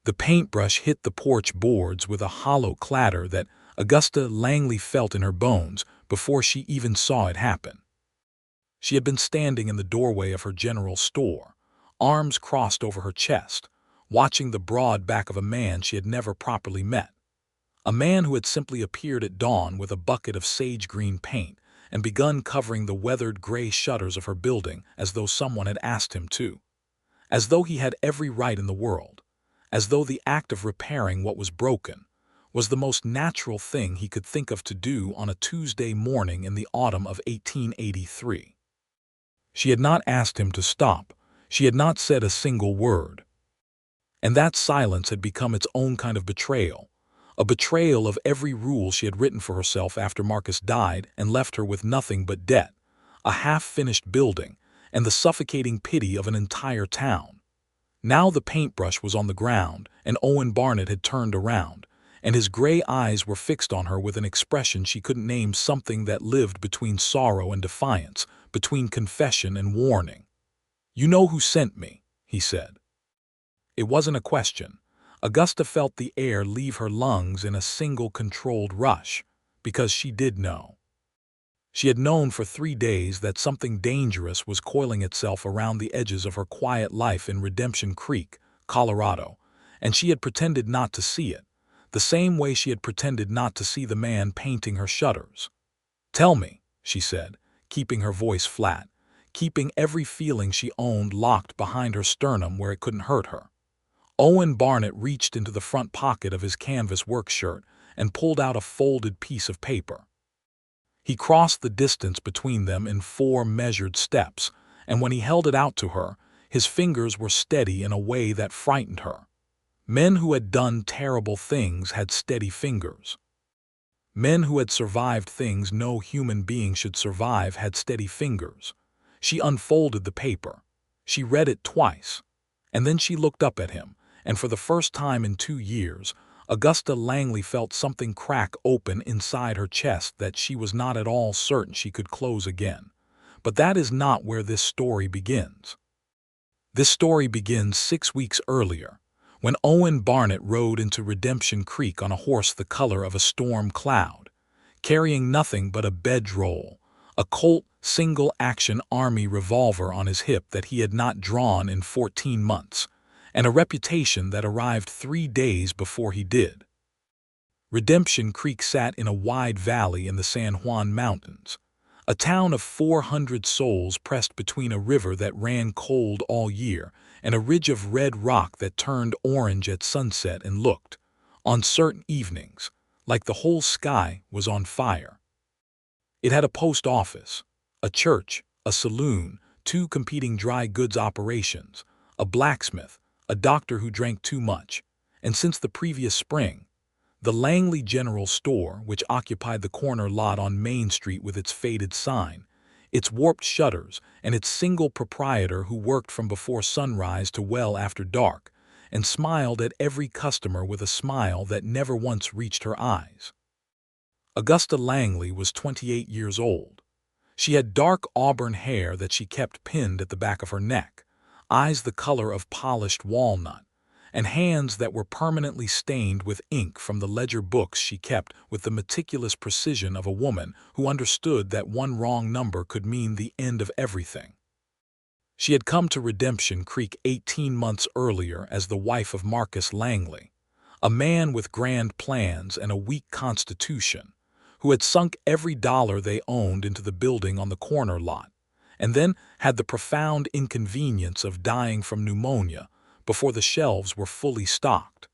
The paintbrush hit the porch boards with a hollow clatter that Augusta Langley felt in her bones before she even saw it happen. She had been standing in the doorway of her general store, arms crossed over her chest, watching the broad back of a man she had never properly met. A man who had simply appeared at dawn with a bucket of sage-green paint and begun covering the weathered gray shutters of her building as though someone had asked him to. As though he had every right in the world. As though the act of repairing what was broken was the most natural thing he could think of to do on a Tuesday morning in the autumn of 1883. She had not asked him to stop. She had not said a single word. And that silence had become its own kind of betrayal, a betrayal of every rule she had written for herself after Marcus died and left her with nothing but debt, a half-finished building, and the suffocating pity of an entire town. Now the paintbrush was on the ground, and Owen Barnett had turned around, and his gray eyes were fixed on her with an expression she couldn't name, something that lived between sorrow and defiance, between confession and warning. "You know who sent me," he said. It wasn't a question. Augusta felt the air leave her lungs in a single controlled rush, because she did know. She had known for 3 days that something dangerous was coiling itself around the edges of her quiet life in Redemption Creek, Colorado, and she had pretended not to see it, the same way she had pretended not to see the man painting her shutters. "Tell me," she said, keeping her voice flat, keeping every feeling she owned locked behind her sternum where it couldn't hurt her. Owen Barnett reached into the front pocket of his canvas work shirt and pulled out a folded piece of paper. He crossed the distance between them in 4 measured steps, and when he held it out to her, his fingers were steady in a way that frightened her. Men who had done terrible things had steady fingers. Men who had survived things no human being should survive had steady fingers. She unfolded the paper. She read it twice. And then she looked up at him, and for the first time in 2 years, Augusta Langley felt something crack open inside her chest that she was not at all certain she could close again. But that is not where this story begins. This story begins 6 weeks earlier, when Owen Barnett rode into Redemption Creek on a horse the color of a storm cloud, carrying nothing but a bedroll, a Colt single-action Army revolver on his hip that he had not drawn in 14 months, and a reputation that arrived 3 days before he did. Redemption Creek sat in a wide valley in the San Juan Mountains, a town of 400 souls pressed between a river that ran cold all year and a ridge of red rock that turned orange at sunset and looked, on certain evenings, like the whole sky was on fire. It had a post office, a church, a saloon, 2 competing dry goods operations, a blacksmith, a doctor who drank too much, and since the previous spring, the Langley General Store, which occupied the corner lot on Main Street with its faded sign, its warped shutters, and its single proprietor who worked from before sunrise to well after dark, and smiled at every customer with a smile that never once reached her eyes. Augusta Langley was 28 years old. She had dark auburn hair that she kept pinned at the back of her neck, eyes the color of polished walnut, and hands that were permanently stained with ink from the ledger books she kept with the meticulous precision of a woman who understood that one wrong number could mean the end of everything. She had come to Redemption Creek 18 months earlier as the wife of Marcus Langley, a man with grand plans and a weak constitution, who had sunk every dollar they owned into the building on the corner lot, and then had the profound inconvenience of dying from pneumonia before the shelves were fully stocked.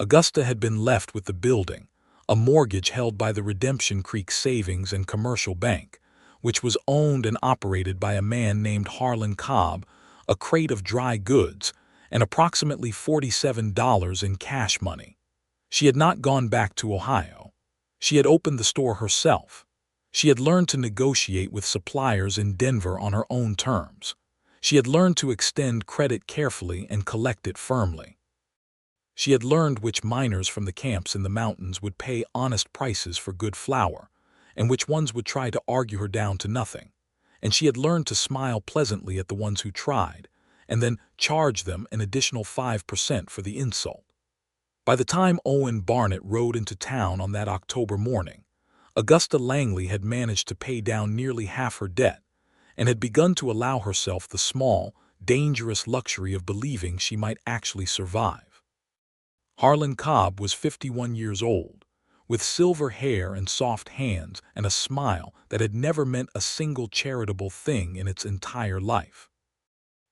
Augusta had been left with the building, a mortgage held by the Redemption Creek Savings and Commercial Bank, which was owned and operated by a man named Harlan Cobb, a crate of dry goods, and approximately $47 in cash money. She had not gone back to Ohio. She had opened the store herself. She had learned to negotiate with suppliers in Denver on her own terms. She had learned to extend credit carefully and collect it firmly. She had learned which miners from the camps in the mountains would pay honest prices for good flour, and which ones would try to argue her down to nothing. And she had learned to smile pleasantly at the ones who tried, and then charge them an additional 5% for the insult. By the time Owen Barnett rode into town on that October morning, Augusta Langley had managed to pay down nearly half her debt and had begun to allow herself the small, dangerous luxury of believing she might actually survive. Harlan Cobb was 51 years old, with silver hair and soft hands and a smile that had never meant a single charitable thing in its entire life.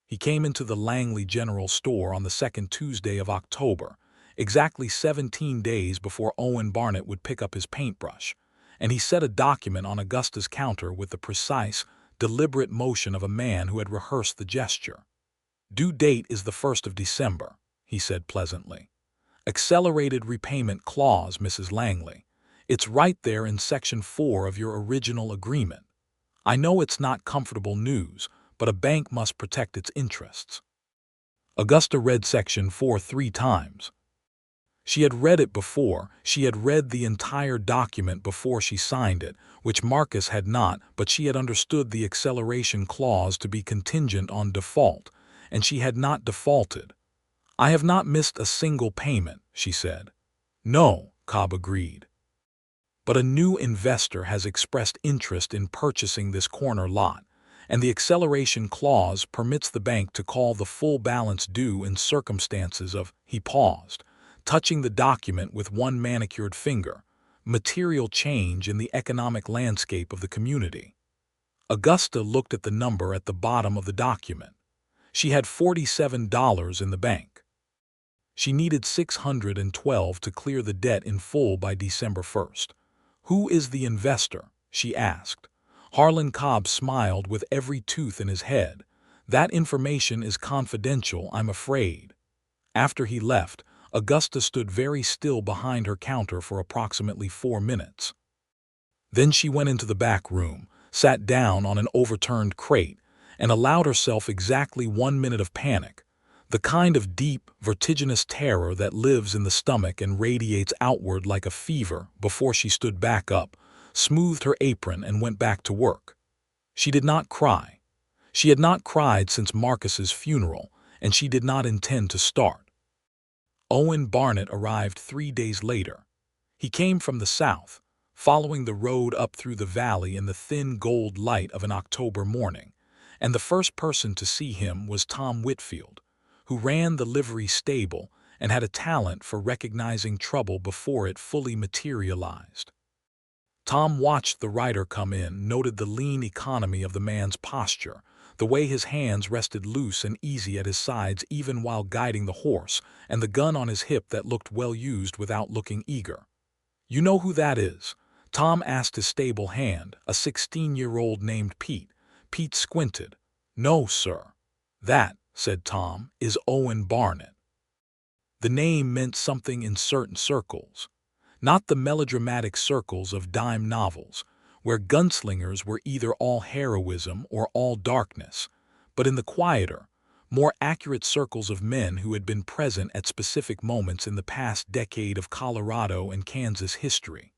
He came into the Langley General Store on the second Tuesday of October, exactly 17 days before Owen Barnett would pick up his paintbrush, and he set a document on Augusta's counter with the precise, deliberate motion of a man who had rehearsed the gesture. "Due date is the 1st of December, he said pleasantly. "Accelerated repayment clause, Mrs. Langley. It's right there in Section 4 of your original agreement. I know it's not comfortable news, but a bank must protect its interests." Augusta read Section 4 3 times. She had read it before. She had read the entire document before she signed it, which Marcus had not, but she had understood the acceleration clause to be contingent on default, and she had not defaulted. "I have not missed a single payment," she said. "No," Cobb agreed. "But a new investor has expressed interest in purchasing this corner lot, and the acceleration clause permits the bank to call the full balance due in circumstances of," he paused, touching the document with one manicured finger, "material change in the economic landscape of the community." Augusta looked at the number at the bottom of the document. She had $47 in the bank. She needed $612 to clear the debt in full by December 1st. "Who is the investor?" she asked. Harlan Cobb smiled with every tooth in his head. "That information is confidential, I'm afraid." After he left, Augusta stood very still behind her counter for approximately 4 minutes. Then she went into the back room, sat down on an overturned crate, and allowed herself exactly 1 minute of panic, the kind of deep, vertiginous terror that lives in the stomach and radiates outward like a fever, before she stood back up, smoothed her apron, and went back to work. She did not cry. She had not cried since Marcus's funeral, and she did not intend to start. Owen Barnett arrived 3 days later. He came from the south, following the road up through the valley in the thin gold light of an October morning, and the first person to see him was Tom Whitfield, who ran the livery stable and had a talent for recognizing trouble before it fully materialized. Tom watched the rider come in, noted the lean economy of the man's posture, the way his hands rested loose and easy at his sides even while guiding the horse, and the gun on his hip that looked well used without looking eager. "You know who that is?" Tom asked his stable hand, a 16-year-old named Pete. Pete squinted. "No, sir." "That," said Tom, "is Owen Barnett." The name meant something in certain circles. Not the melodramatic circles of dime novels, where gunslingers were either all heroism or all darkness, but in the quieter, more accurate circles of men who had been present at specific moments in the past decade of Colorado and Kansas history.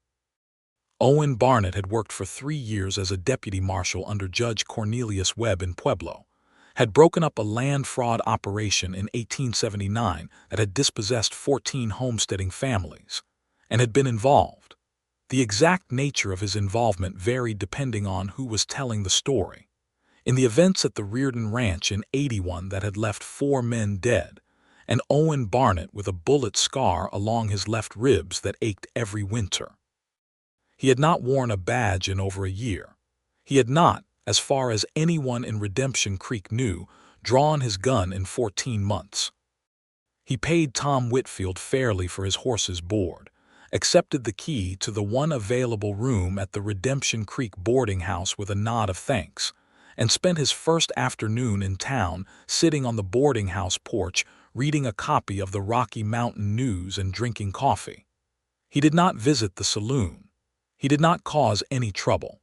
Owen Barnett had worked for 3 years as a deputy marshal under Judge Cornelius Webb in Pueblo, had broken up a land fraud operation in 1879 that had dispossessed 14 homesteading families, and had been involved. The exact nature of his involvement varied depending on who was telling the story. In the events at the Reardon Ranch in '81 that had left 4 men dead, and Owen Barnett with a bullet scar along his left ribs that ached every winter. He had not worn a badge in over a year. He had not, as far as anyone in Redemption Creek knew, drawn his gun in 14 months. He paid Tom Whitfield fairly for his horse's board, accepted the key to the one available room at the Redemption Creek boarding house with a nod of thanks, and spent his first afternoon in town sitting on the boarding house porch reading a copy of the Rocky Mountain News and drinking coffee. He did not visit the saloon. He did not cause any trouble.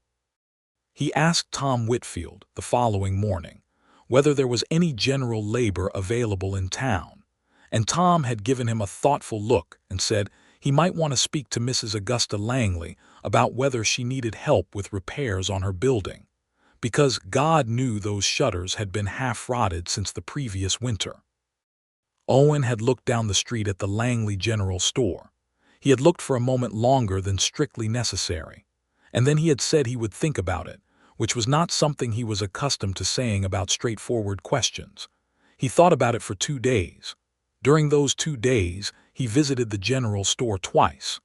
He asked Tom Whitfield, the following morning, whether there was any general labor available in town, and Tom had given him a thoughtful look and said he might want to speak to Mrs. Augusta Langley about whether she needed help with repairs on her building. because God knew those shutters had been half-rotted since the previous winter. Owen had looked down the street at the Langley General Store. He had looked for a moment longer than strictly necessary, and then he had said he would think about it, which was not something he was accustomed to saying about straightforward questions. He thought about it for 2 days. During those 2 days, he visited the general store twice.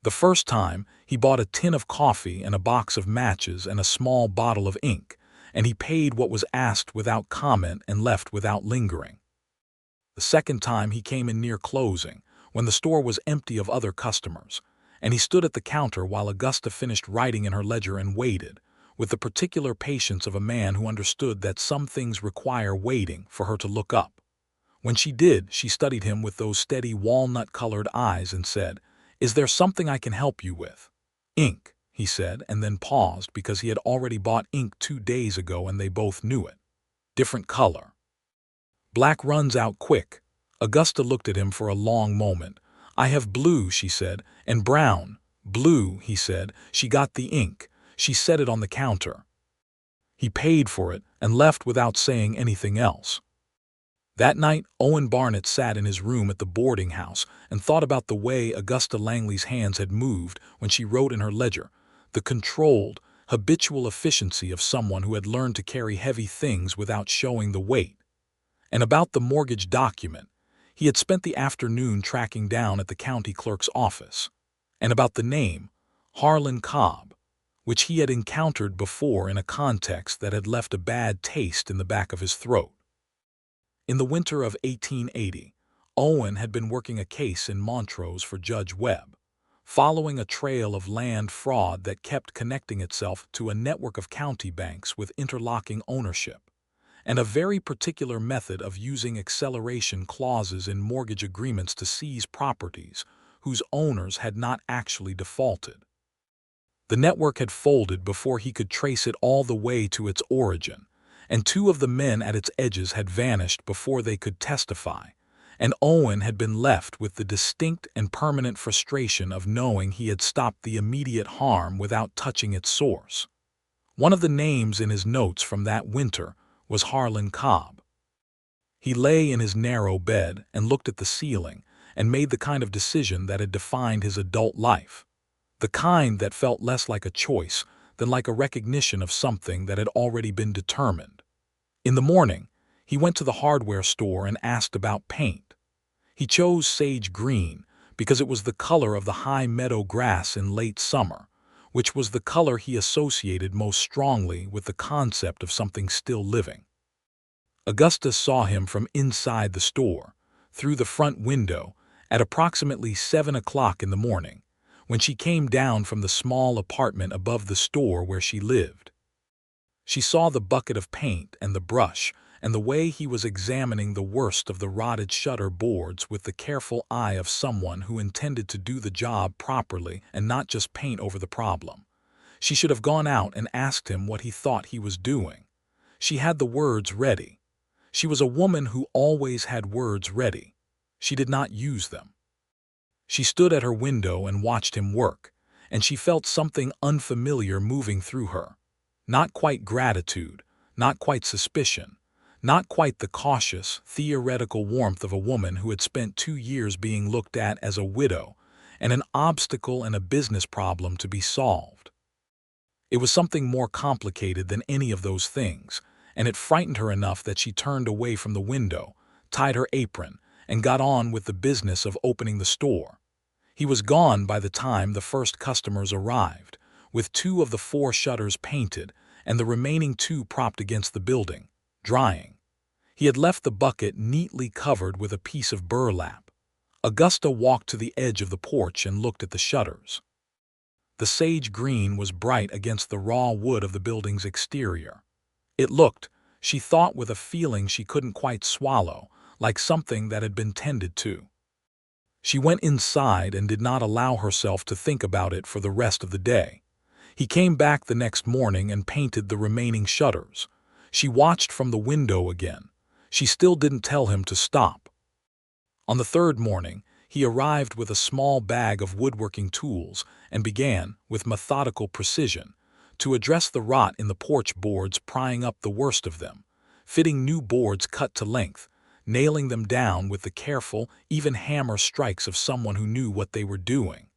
The first time, he bought a tin of coffee and a box of matches and a small bottle of ink, and he paid what was asked without comment and left without lingering. The second time he came in near closing, when the store was empty of other customers, and he stood at the counter while Augusta finished writing in her ledger and waited, with the particular patience of a man who understood that some things require waiting for her to look up. When she did, she studied him with those steady walnut-colored eyes and said, "Is there something I can help you with?" "Ink," he said, and then paused because he had already bought ink 2 days ago and they both knew it. "Different color." "Black runs out quick." Augusta looked at him for a long moment. "I have blue," she said, "and brown." "Blue," he said. She got the ink. She set it on the counter. He paid for it and left without saying anything else. That night, Owen Barnett sat in his room at the boarding house and thought about the way Augusta Langley's hands had moved when she wrote in her ledger, the controlled, habitual efficiency of someone who had learned to carry heavy things without showing the weight. And about the mortgage document he had spent the afternoon tracking down at the county clerk's office, and about the name, Harlan Cobb, which he had encountered before in a context that had left a bad taste in the back of his throat. In the winter of 1880, Owen had been working a case in Montrose for Judge Webb, following a trail of land fraud that kept connecting itself to a network of county banks with interlocking ownership, and a very particular method of using acceleration clauses in mortgage agreements to seize properties whose owners had not actually defaulted. The network had folded before he could trace it all the way to its origin, and 2 of the men at its edges had vanished before they could testify, and Owen had been left with the distinct and permanent frustration of knowing he had stopped the immediate harm without touching its source. One of the names in his notes from that winter was Harlan Cobb. He lay in his narrow bed and looked at the ceiling and made the kind of decision that had defined his adult life, the kind that felt less like a choice than like a recognition of something that had already been determined. In the morning, he went to the hardware store and asked about paint. He chose sage green because it was the color of the high meadow grass in late summer, which was the color he associated most strongly with the concept of something still living. Augusta saw him from inside the store, through the front window, at approximately 7 o'clock in the morning, when she came down from the small apartment above the store where she lived. She saw the bucket of paint and the brush and the way he was examining the worst of the rotted shutter boards with the careful eye of someone who intended to do the job properly and not just paint over the problem. She should have gone out and asked him what he thought he was doing. She had the words ready. She was a woman who always had words ready. She did not use them. She stood at her window and watched him work, and she felt something unfamiliar moving through her. Not quite gratitude, not quite suspicion, not quite the cautious, theoretical warmth of a woman who had spent 2 years being looked at as a widow and an obstacle and a business problem to be solved. It was something more complicated than any of those things, and it frightened her enough that she turned away from the window, tied her apron, and got on with the business of opening the store. He was gone by the time the first customers arrived, with 2 of the 4 shutters painted and the remaining 2 propped against the building, drying. He had left the bucket neatly covered with a piece of burlap. Augusta walked to the edge of the porch and looked at the shutters. The sage green was bright against the raw wood of the building's exterior. It looked, she thought with a feeling she couldn't quite swallow, like something that had been tended to. She went inside and did not allow herself to think about it for the rest of the day. He came back the next morning and painted the remaining shutters. She watched from the window again. She still didn't tell him to stop. On the 3rd morning, he arrived with a small bag of woodworking tools and began, with methodical precision, to address the rot in the porch boards, prying up the worst of them, fitting new boards cut to length, nailing them down with the careful, even hammer strikes of someone who knew what they were doing.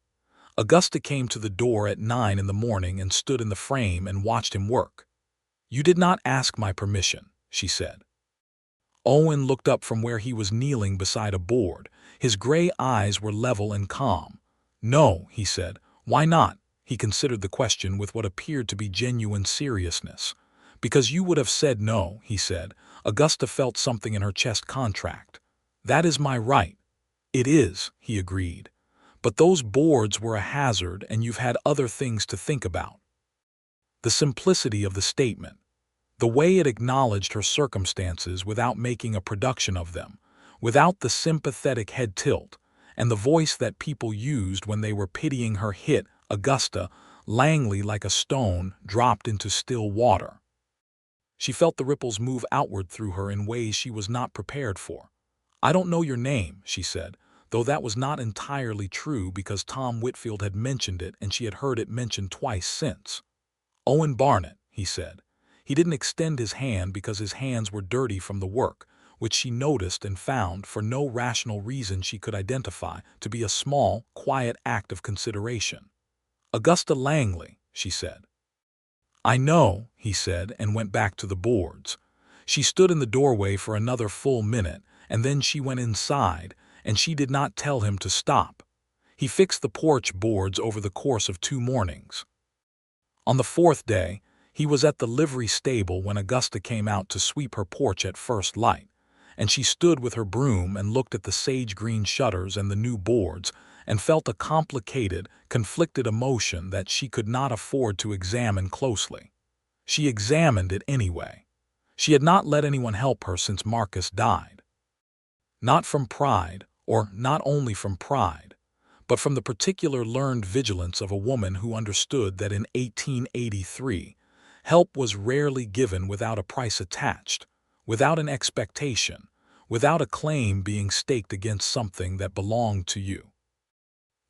Augusta came to the door at 9 in the morning and stood in the frame and watched him work. "You did not ask my permission," she said. Owen looked up from where he was kneeling beside a board. His gray eyes were level and calm. "No," he said. "Why not?" He considered the question with what appeared to be genuine seriousness. "Because you would have said no," he said. Augusta felt something in her chest contract. "That is my right." "It is," he agreed. "But those boards were a hazard and you've had other things to think about." The simplicity of the statement, the way it acknowledged her circumstances without making a production of them, without the sympathetic head tilt, and the voice that people used when they were pitying her hit Augusta Langley like a stone dropped into still water. She felt the ripples move outward through her in ways she was not prepared for. "I don't know your name," she said, though that was not entirely true because Tom Whitfield had mentioned it and she had heard it mentioned twice since. "Owen Barnett," he said. He didn't extend his hand because his hands were dirty from the work, which she noticed and found, for no rational reason she could identify, to be a small, quiet act of consideration. "Augusta Langley," she said. "I know," he said, and went back to the boards. She stood in the doorway for another full minute, and then she went inside, and she did not tell him to stop. He fixed the porch boards over the course of 2 mornings. On the 4th day, he was at the livery stable when Augusta came out to sweep her porch at first light, and she stood with her broom and looked at the sage-green shutters and the new boards and felt a complicated, conflicted emotion that she could not afford to examine closely. She examined it anyway. She had not let anyone help her since Marcus died. Not from pride, or not only from pride, but from the particular learned vigilance of a woman who understood that in 1883, help was rarely given without a price attached, without an expectation, without a claim being staked against something that belonged to you.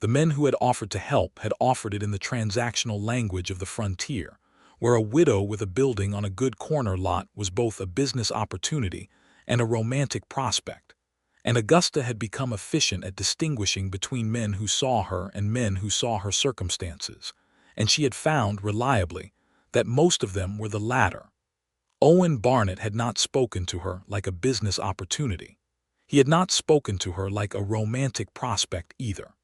The men who had offered to help had offered it in the transactional language of the frontier, where a widow with a building on a good corner lot was both a business opportunity and a romantic prospect. And Augusta had become efficient at distinguishing between men who saw her and men who saw her circumstances, and she had found, reliably, that most of them were the latter. Owen Barnett had not spoken to her like a business opportunity. He had not spoken to her like a romantic prospect either.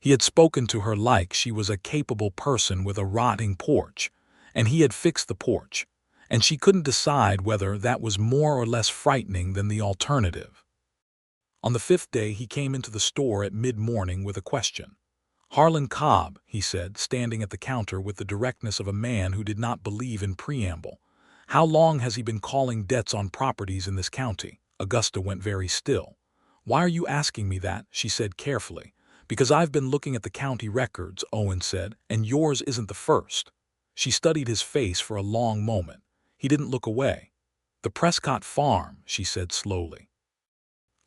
He had spoken to her like she was a capable person with a rotting porch, and he had fixed the porch, and she couldn't decide whether that was more or less frightening than the alternative. On the 5th day he came into the store at mid-morning with a question. "Harlan Cobb," he said, standing at the counter with the directness of a man who did not believe in preamble. "How long has he been calling debts on properties in this county?" Augusta went very still. "Why are you asking me that?" she said carefully. "Because I've been looking at the county records," Owen said, "and yours isn't the first." She studied his face for a long moment. He didn't look away. "The Prescott farm," she said slowly.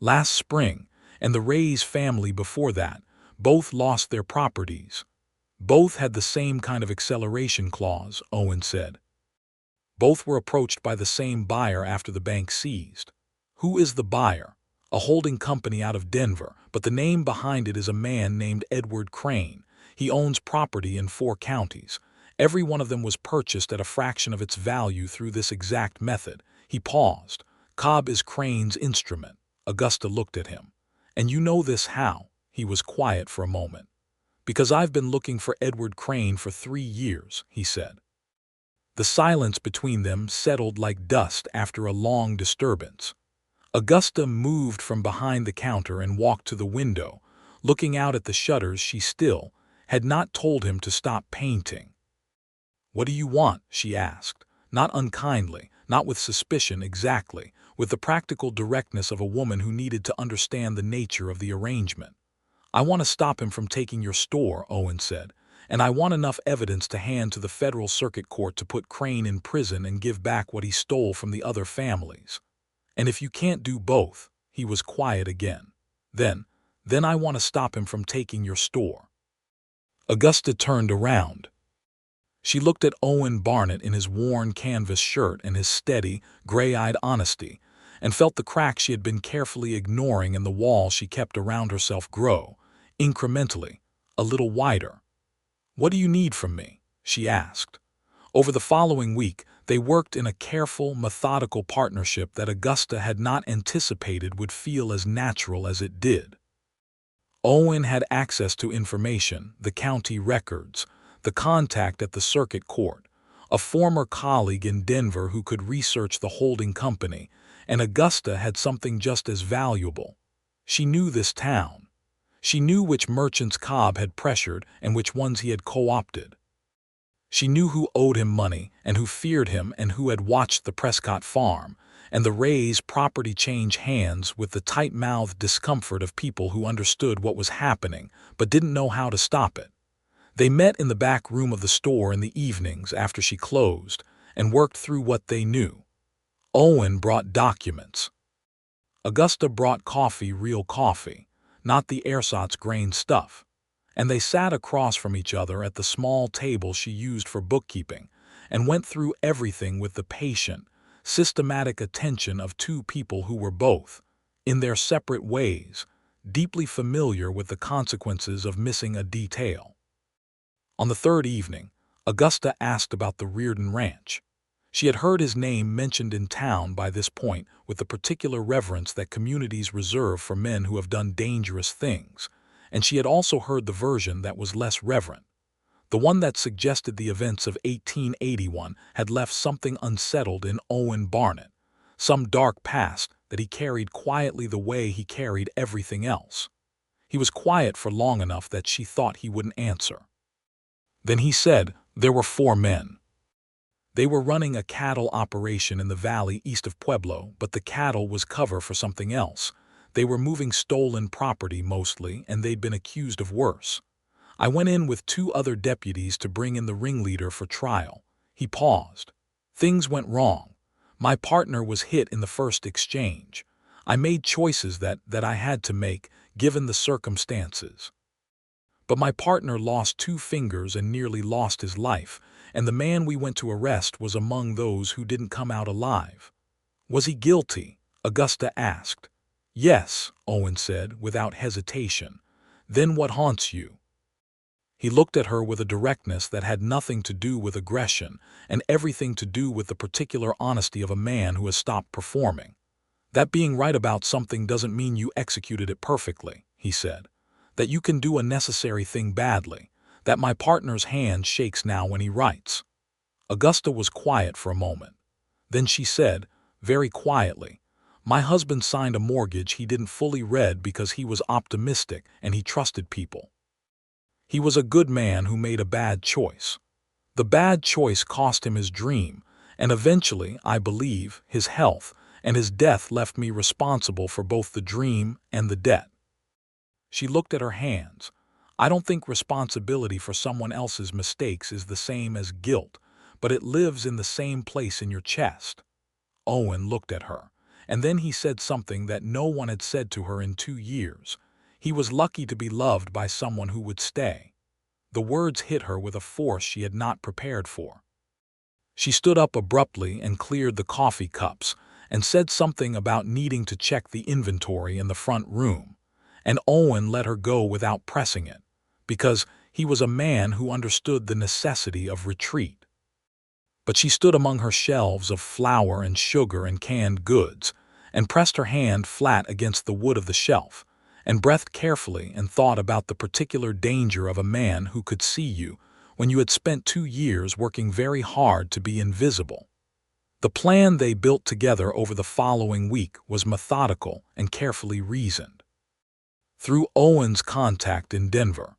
"Last spring, and the Ray's family before that, both lost their properties." "Both had the same kind of acceleration clause," Owen said. "Both were approached by the same buyer after the bank seized." "Who is the buyer?" "A holding company out of Denver, but the name behind it is a man named Edward Crane. He owns property in 4 counties. Every one of them was purchased at a fraction of its value through this exact method." He paused. "Cobb is Crane's instrument." Augusta looked at him. "And you know this how?" He was quiet for a moment. "Because I've been looking for Edward Crane for 3 years, he said. The silence between them settled like dust after a long disturbance. Augusta moved from behind the counter and walked to the window, looking out at the shutters. She still had not told him to stop painting. "What do you want?" she asked, not unkindly, not with suspicion exactly, with the practical directness of a woman who needed to understand the nature of the arrangement. "I want to stop him from taking your store," Owen said, "and I want enough evidence to hand to the Federal Circuit Court to put Crane in prison and give back what he stole from the other families. And if you can't do both," he was quiet again, then I want to stop him from taking your store." Augusta turned around. She looked at Owen Barnett in his worn canvas shirt and his steady, gray-eyed honesty, and felt the crack she had been carefully ignoring in the wall she kept around herself grow, incrementally, a little wider. "What do you need from me?" she asked. Over the following week, they worked in a careful, methodical partnership that Augusta had not anticipated would feel as natural as it did. Owen had access to information, the county records, the contact at the circuit court, a former colleague in Denver who could research the holding company, and Augusta had something just as valuable. She knew this town. She knew which merchants Cobb had pressured and which ones he had co-opted. She knew who owed him money and who feared him and who had watched the Prescott farm and the Rays' property change hands with the tight-mouthed discomfort of people who understood what was happening but didn't know how to stop it. They met in the back room of the store in the evenings after she closed and worked through what they knew. Owen brought documents. Augusta brought coffee, real coffee, not the ersatz grain stuff. And they sat across from each other at the small table she used for bookkeeping and went through everything with the patient, systematic attention of two people who were both, in their separate ways, deeply familiar with the consequences of missing a detail. On the third evening, Augusta asked about the Reardon Ranch. She had heard his name mentioned in town by this point with the particular reverence that communities reserve for men who have done dangerous things, and she had also heard the version that was less reverent. The one that suggested the events of 1881 had left something unsettled in Owen Barnett, some dark past that he carried quietly the way he carried everything else. He was quiet for long enough that she thought he wouldn't answer. Then he said there were 4 men. They were running a cattle operation in the valley east of Pueblo, but the cattle was cover for something else. They were moving stolen property mostly, and they'd been accused of worse. I went in with 2 other deputies to bring in the ringleader for trial. He paused. Things went wrong. My partner was hit in the first exchange. I made choices that I had to make, given the circumstances. But my partner lost 2 fingers and nearly lost his life, and the man we went to arrest was among those who didn't come out alive. Was he guilty? Augusta asked. Yes, Owen said, without hesitation. Then what haunts you? He looked at her with a directness that had nothing to do with aggression and everything to do with the particular honesty of a man who has stopped performing. That being right about something doesn't mean you executed it perfectly, he said. That you can do a necessary thing badly. That my partner's hand shakes now when he writes. Augusta was quiet for a moment. Then she said, very quietly, my husband signed a mortgage he didn't fully read because he was optimistic and he trusted people. He was a good man who made a bad choice. The bad choice cost him his dream, and eventually, I believe, his health, and his death left me responsible for both the dream and the debt. She looked at her hands. I don't think responsibility for someone else's mistakes is the same as guilt, but it lives in the same place in your chest. Owen looked at her, and then he said something that no one had said to her in 2 years. He was lucky to be loved by someone who would stay. The words hit her with a force she had not prepared for. She stood up abruptly and cleared the coffee cups and said something about needing to check the inventory in the front room, and Owen let her go without pressing it, because he was a man who understood the necessity of retreat. But she stood among her shelves of flour and sugar and canned goods, and pressed her hand flat against the wood of the shelf, and breathed carefully and thought about the particular danger of a man who could see you when you had spent 2 years working very hard to be invisible. The plan they built together over the following week was methodical and carefully reasoned. Through Owen's contact in Denver,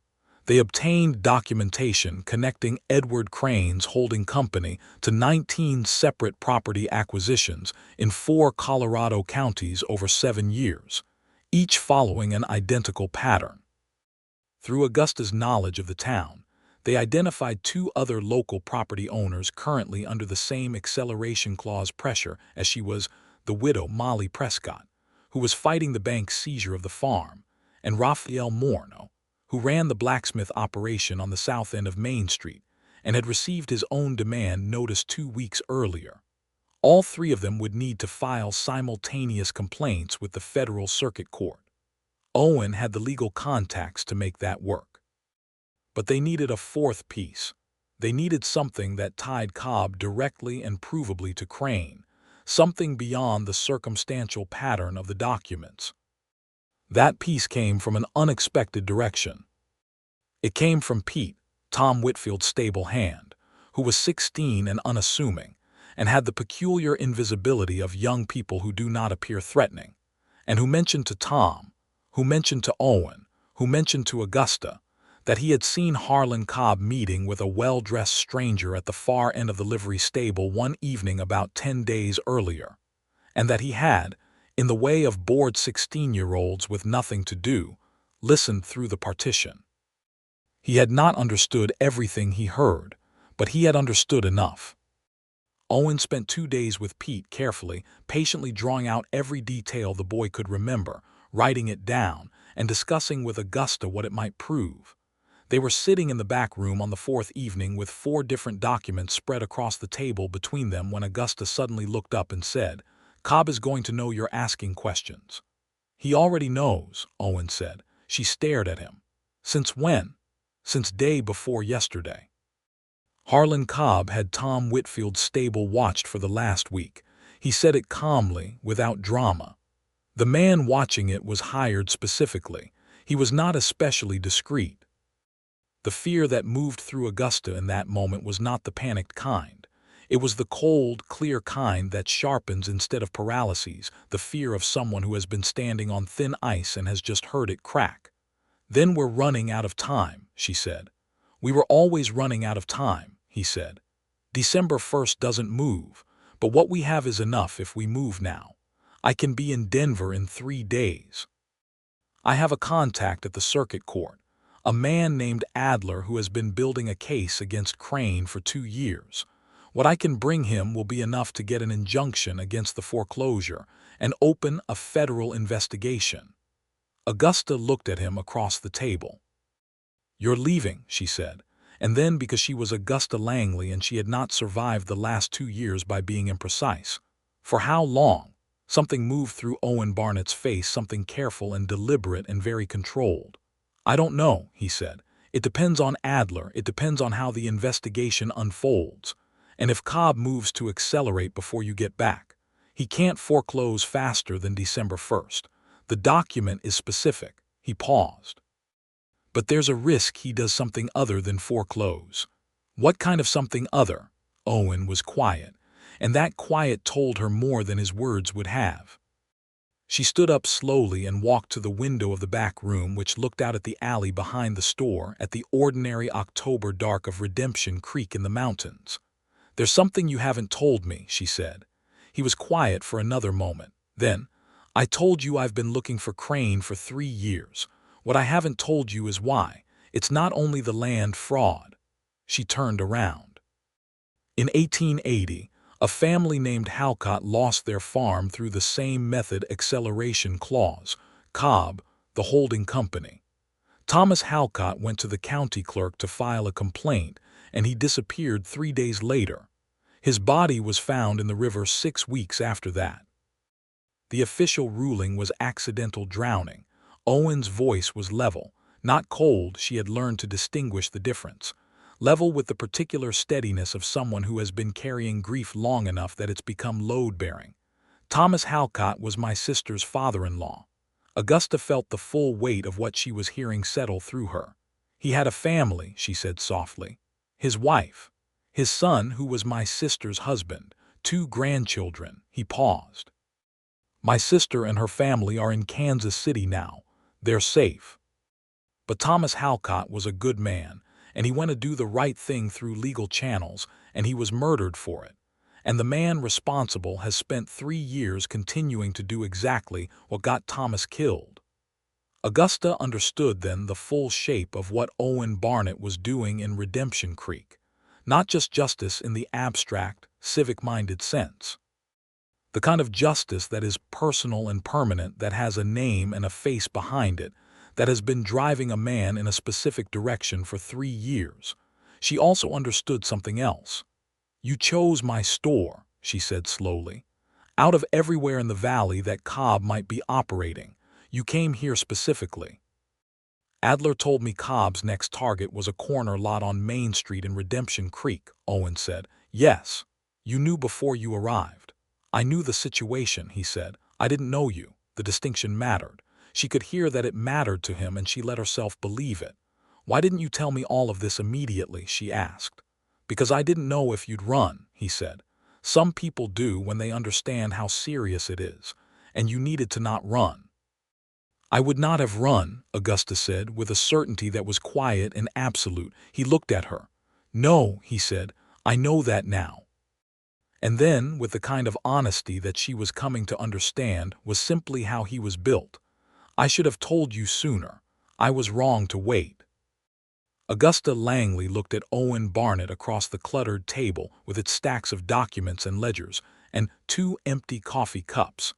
they obtained documentation connecting Edward Crane's holding company to 19 separate property acquisitions in 4 Colorado counties over 7 years, each following an identical pattern. Through Augusta's knowledge of the town, they identified 2 other local property owners currently under the same acceleration clause pressure as she was, the widow Molly Prescott, who was fighting the bank's seizure of the farm, and Raphael Morno, who ran the blacksmith operation on the south end of Main Street, and had received his own demand notice 2 weeks earlier. All three of them would need to file simultaneous complaints with the federal circuit court. Owen had the legal contacts to make that work. But they needed a fourth piece. They needed something that tied Cobb directly and provably to Crane, something beyond the circumstantial pattern of the documents. That piece came from an unexpected direction. It came from Pete, Tom Whitfield's stable hand, who was 16 and unassuming, and had the peculiar invisibility of young people who do not appear threatening, and who mentioned to Tom, who mentioned to Owen, who mentioned to Augusta, that he had seen Harlan Cobb meeting with a well-dressed stranger at the far end of the livery stable one evening about 10 days earlier, and that he had, in the way of bored 16-year-olds with nothing to do, listened through the partition. He had not understood everything he heard, but he had understood enough. Owen spent 2 days with Pete carefully, patiently drawing out every detail the boy could remember, writing it down, and discussing with Augusta what it might prove. They were sitting in the back room on the fourth evening with 4 different documents spread across the table between them when Augusta suddenly looked up and said, "Cobb is going to know you're asking questions." "He already knows," Owen said. She stared at him. "Since when?" "Since day before yesterday." Harlan Cobb had Tom Whitfield's stable watched for the last week. He said it calmly, without drama. The man watching it was hired specifically. He was not especially discreet. The fear that moved through Augusta in that moment was not the panicked kind. It was the cold, clear kind that sharpens instead of paralyses, the fear of someone who has been standing on thin ice and has just heard it crack. "Then we're running out of time," she said. "We were always running out of time," he said. "December 1st doesn't move, but what we have is enough if we move now. I can be in Denver in 3 days. I have a contact at the circuit court, a man named Adler who has been building a case against Crane for 2 years. What I can bring him will be enough to get an injunction against the foreclosure and open a federal investigation." Augusta looked at him across the table. "You're leaving," she said, and then because she was Augusta Langley and she had not survived the last 2 years by being imprecise. "For how long?" Something moved through Owen Barnett's face, something careful and deliberate and very controlled. "I don't know," he said. "It depends on Adler. It depends on how the investigation unfolds. And if Cobb moves to accelerate before you get back, he can't foreclose faster than December 1st. The document is specific." He paused. "But there's a risk he does something other than foreclose." "What kind of something other?" Owen was quiet, and that quiet told her more than his words would have. She stood up slowly and walked to the window of the back room, which looked out at the alley behind the store, at the ordinary October dark of Redemption Creek in the mountains. "There's something you haven't told me," she said. He was quiet for another moment. Then, "I told you I've been looking for Crane for 3 years. What I haven't told you is why. It's not only the land fraud." She turned around. In 1880, a family named Halcott lost their farm through the same method, acceleration clause. Cobb, the holding company. Thomas Halcott went to the county clerk to file a complaint, and he disappeared 3 days later. His body was found in the river 6 weeks after that. The official ruling was accidental drowning. Owen's voice was level, not cold. She had learned to distinguish the difference. Level with the particular steadiness of someone who has been carrying grief long enough that it's become load-bearing. "Thomas Halcott was my sister's father-in-law." Augusta felt the full weight of what she was hearing settle through her. "He had a family," she said softly. "His wife. His son, who was my sister's husband. 2 grandchildren." He paused. "My sister and her family are in Kansas City now. They're safe. But Thomas Halcott was a good man, and he went to do the right thing through legal channels, and he was murdered for it. And the man responsible has spent 3 years continuing to do exactly what got Thomas killed." Augusta understood then the full shape of what Owen Barnett was doing in Redemption Creek. Not just justice in the abstract, civic-minded sense. The kind of justice that is personal and permanent, that has a name and a face behind it, that has been driving a man in a specific direction for 3 years. She also understood something else. "You chose my store," she said slowly. "Out of everywhere in the valley that Cobb might be operating, you came here specifically." "Adler told me Cobb's next target was a corner lot on Main Street in Redemption Creek," Owen said. "Yes. You knew before you arrived." "I knew the situation," he said. "I didn't know you." The distinction mattered. She could hear that it mattered to him, and she let herself believe it. "Why didn't you tell me all of this immediately?" she asked. "Because I didn't know if you'd run," he said. "Some people do when they understand how serious it is, and you needed to not run." "I would not have run," Augusta said, with a certainty that was quiet and absolute. He looked at her. "No," he said, "I know that now." And then, with the kind of honesty that she was coming to understand, was simply how he was built. "I should have told you sooner. I was wrong to wait." Augusta Langley looked at Owen Barnett across the cluttered table with its stacks of documents and ledgers, and 2 empty coffee cups.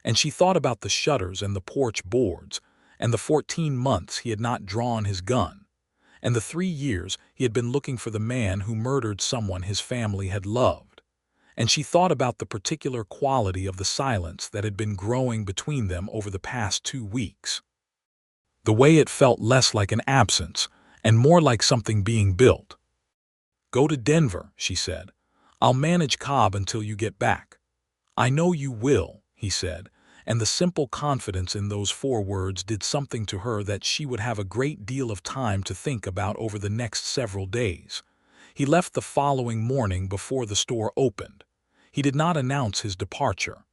And she thought about the shutters and the porch boards, and the 14 months he had not drawn his gun, and the 3 years he had been looking for the man who murdered someone his family had loved. And she thought about the particular quality of the silence that had been growing between them over the past 2 weeks. The way it felt less like an absence, and more like something being built. "Go to Denver," she said. "I'll manage Cobb until you get back." "I know you will," he said, and the simple confidence in those 4 words did something to her that she would have a great deal of time to think about over the next several days. He left the following morning before the store opened. He did not announce his departure.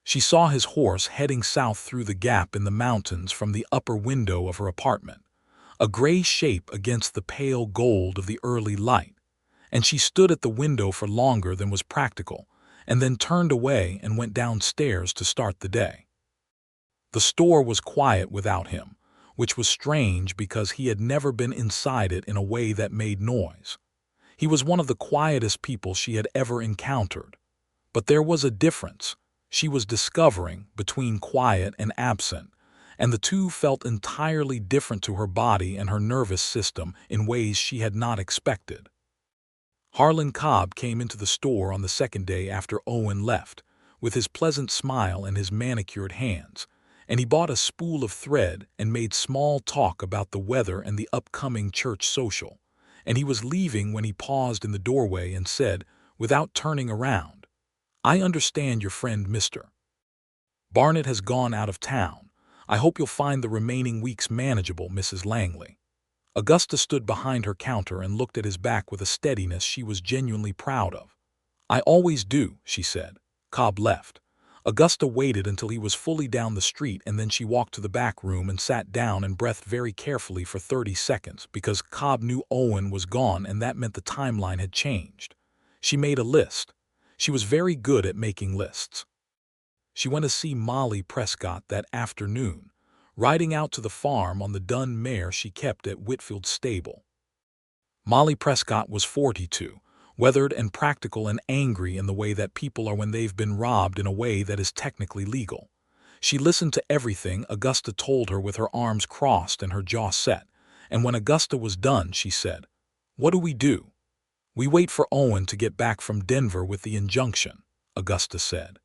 She saw his horse heading south through the gap in the mountains from the upper window of her apartment, a gray shape against the pale gold of the early light, and she stood at the window for longer than was practical, and then turned away and went downstairs to start the day. The store was quiet without him, which was strange because he had never been inside it in a way that made noise. He was one of the quietest people she had ever encountered. But there was a difference, she was discovering, between quiet and absent, and the two felt entirely different to her body and her nervous system in ways she had not expected. Harlan Cobb came into the store on the second day after Owen left, with his pleasant smile and his manicured hands, and he bought a spool of thread and made small talk about the weather and the upcoming church social, and he was leaving when he paused in the doorway and said, without turning around, "I understand your friend Mr. Barnett has gone out of town. I hope you'll find the remaining weeks manageable, Mrs. Langley." Augusta stood behind her counter and looked at his back with a steadiness she was genuinely proud of. "I always do," she said. Cobb left. Augusta waited until he was fully down the street, and then she walked to the back room and sat down and breathed very carefully for 30 seconds because Cobb knew Owen was gone, and that meant the timeline had changed. She made a list. She was very good at making lists. She went to see Molly Prescott that afternoon, riding out to the farm on the dun mare she kept at Whitfield's stable. Molly Prescott was 42, weathered and practical and angry in the way that people are when they've been robbed in a way that is technically legal. She listened to everything Augusta told her with her arms crossed and her jaw set, and when Augusta was done, she said, "What do we do?" "We wait for Owen to get back from Denver with the injunction," Augusta said.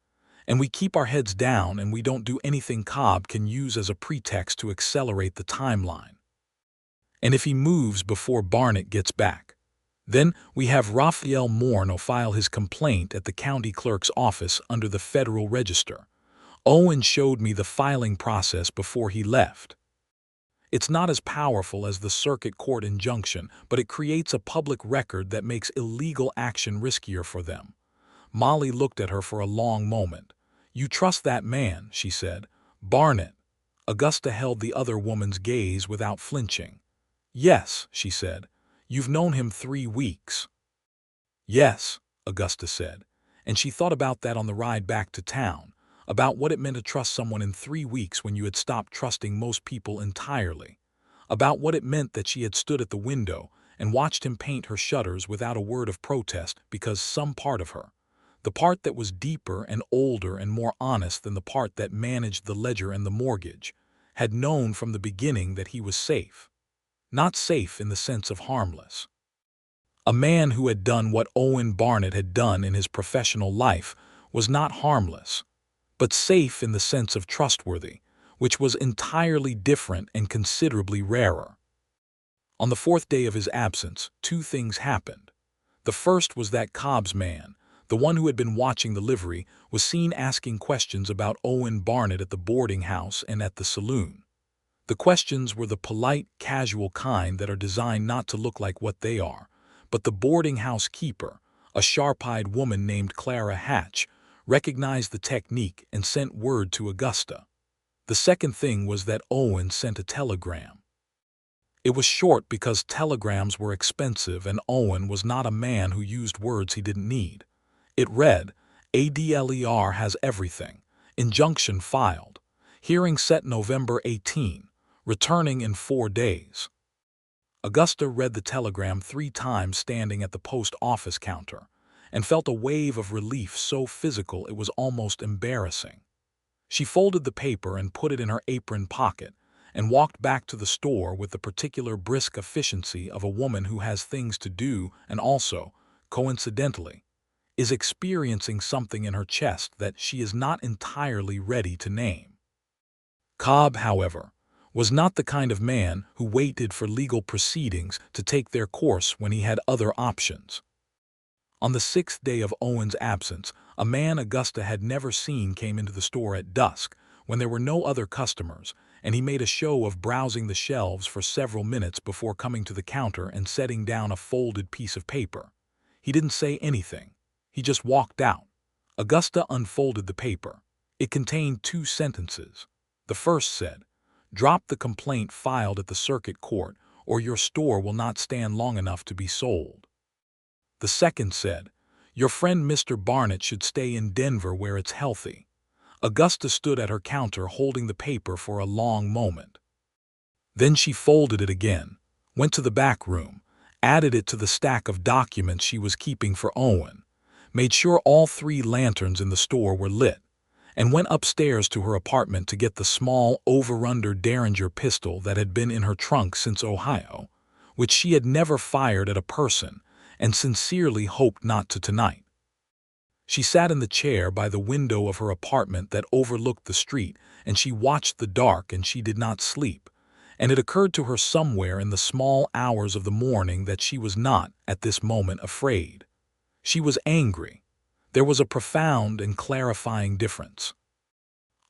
"And we keep our heads down and we don't do anything Cobb can use as a pretext to accelerate the timeline. And if he moves before Barnett gets back, then we have Raphael Morneau file his complaint at the county clerk's office under the Federal Register. Owen showed me the filing process before he left. It's not as powerful as the circuit court injunction, but it creates a public record that makes illegal action riskier for them." Molly looked at her for a long moment. "You trust that man," she said. "Barnett." Augusta held the other woman's gaze without flinching. "Yes," she said. "You've known him 3 weeks." "Yes," Augusta said, and she thought about that on the ride back to town, about what it meant to trust someone in 3 weeks when you had stopped trusting most people entirely, about what it meant that she had stood at the window and watched him paint her shutters without a word of protest because some part of her, the part that was deeper and older and more honest than the part that managed the ledger and the mortgage, had known from the beginning that he was safe. Not safe in the sense of harmless. A man who had done what Owen Barnett had done in his professional life was not harmless, but safe in the sense of trustworthy, which was entirely different and considerably rarer. On the fourth day of his absence, two things happened. The first was that Cobb's man, the one who had been watching the livery, was seen asking questions about Owen Barnett at the boarding house and at the saloon. The questions were the polite, casual kind that are designed not to look like what they are, but the boarding house keeper, a sharp-eyed woman named Clara Hatch, recognized the technique and sent word to Augusta. The second thing was that Owen sent a telegram. It was short because telegrams were expensive and Owen was not a man who used words he didn't need. It read, "ADLER has everything. Injunction filed. Hearing set November 18. Returning in 4 days." Augusta read the telegram 3 times standing at the post office counter and felt a wave of relief so physical it was almost embarrassing. She folded the paper and put it in her apron pocket and walked back to the store with the particular brisk efficiency of a woman who has things to do and also, coincidentally, is experiencing something in her chest that she is not entirely ready to name. Cobb, however, was not the kind of man who waited for legal proceedings to take their course when he had other options. On the 6th day of Owen's absence, a man Augusta had never seen came into the store at dusk when there were no other customers, and he made a show of browsing the shelves for several minutes before coming to the counter and setting down a folded piece of paper. He didn't say anything. He just walked out. Augusta unfolded the paper. It contained 2 sentences. The first said, "Drop the complaint filed at the circuit court, or your store will not stand long enough to be sold." The second said, "Your friend Mr. Barnett should stay in Denver where it's healthy." Augusta stood at her counter holding the paper for a long moment. Then she folded it again, went to the back room, added it to the stack of documents she was keeping for Owen, made sure all 3 lanterns in the store were lit, and went upstairs to her apartment to get the small over-under Derringer pistol that had been in her trunk since Ohio, which she had never fired at a person and sincerely hoped not to tonight. She sat in the chair by the window of her apartment that overlooked the street, and she watched the dark and she did not sleep, and it occurred to her somewhere in the small hours of the morning that she was not, at this moment, afraid. She was angry. There was a profound and clarifying difference.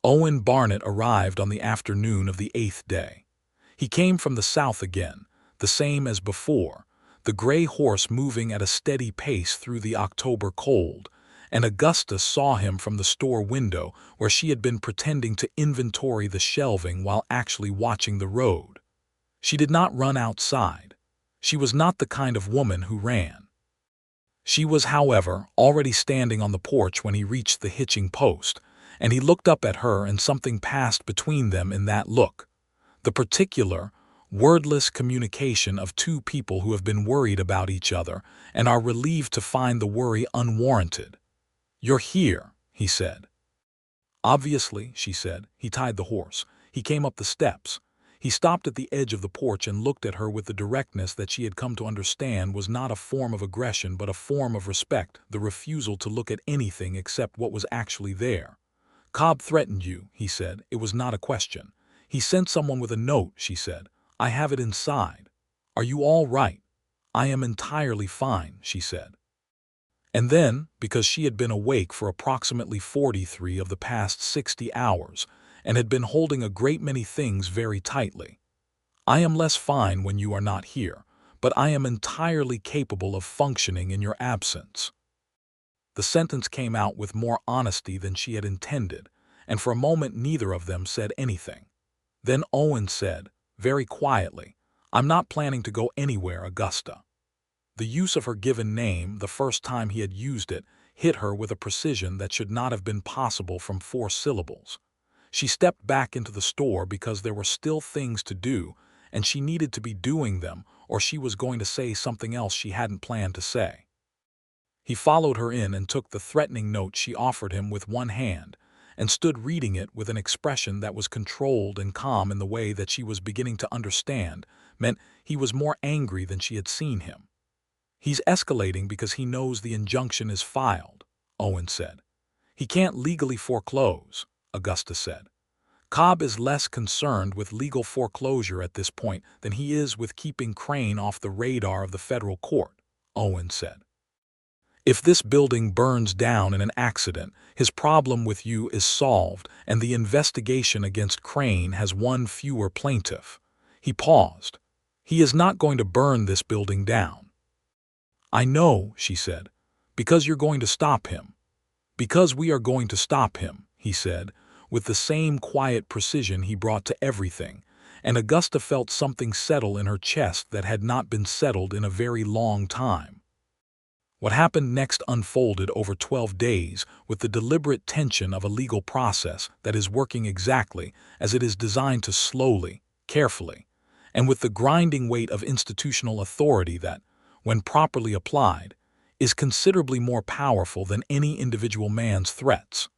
Owen Barnett arrived on the afternoon of the 8th day. He came from the south again, the same as before, the gray horse moving at a steady pace through the October cold, and Augusta saw him from the store window where she had been pretending to inventory the shelving while actually watching the road. She did not run outside. She was not the kind of woman who ran. She was, however, already standing on the porch when he reached the hitching post, and he looked up at her and something passed between them in that look. The particular, wordless communication of 2 people who have been worried about each other and are relieved to find the worry unwarranted. "You're here," he said. "Obviously," she said. He tied the horse. He came up the steps. He stopped at the edge of the porch and looked at her with the directness that she had come to understand was not a form of aggression but a form of respect, the refusal to look at anything except what was actually there. "Cobb threatened you," he said. "It was not a question." "He sent someone with a note," she said. "I have it inside." "Are you all right?" "I am entirely fine," she said. And then, because she had been awake for approximately 43 of the past 60 hours and had been holding a great many things very tightly, "I am less fine when you are not here, but I am entirely capable of functioning in your absence." The sentence came out with more honesty than she had intended, and for a moment neither of them said anything. Then Owen said, very quietly, "I'm not planning to go anywhere, Augusta." The use of her given name, the first time he had used it, hit her with a precision that should not have been possible from 4 syllables. She stepped back into the store because there were still things to do, and she needed to be doing them, or she was going to say something else she hadn't planned to say. He followed her in and took the threatening note she offered him with one hand, and stood reading it with an expression that was controlled and calm in the way that she was beginning to understand meant he was more angry than she had seen him. He's escalating because he knows the injunction is filed, Owen said. He can't legally foreclose, Augusta said. Cobb is less concerned with legal foreclosure at this point than he is with keeping Crane off the radar of the federal court, Owen said. If this building burns down in an accident, his problem with you is solved and the investigation against Crane has one fewer plaintiff. He paused. He is not going to burn this building down. I know, she said, because you're going to stop him. Because we are going to stop him, he said, with the same quiet precision he brought to everything, and Augusta felt something settle in her chest that had not been settled in a very long time. What happened next unfolded over 12 days with the deliberate tension of a legal process that is working exactly as it is designed to slowly, carefully, and with the grinding weight of institutional authority that, when properly applied, is considerably more powerful than any individual man's threats.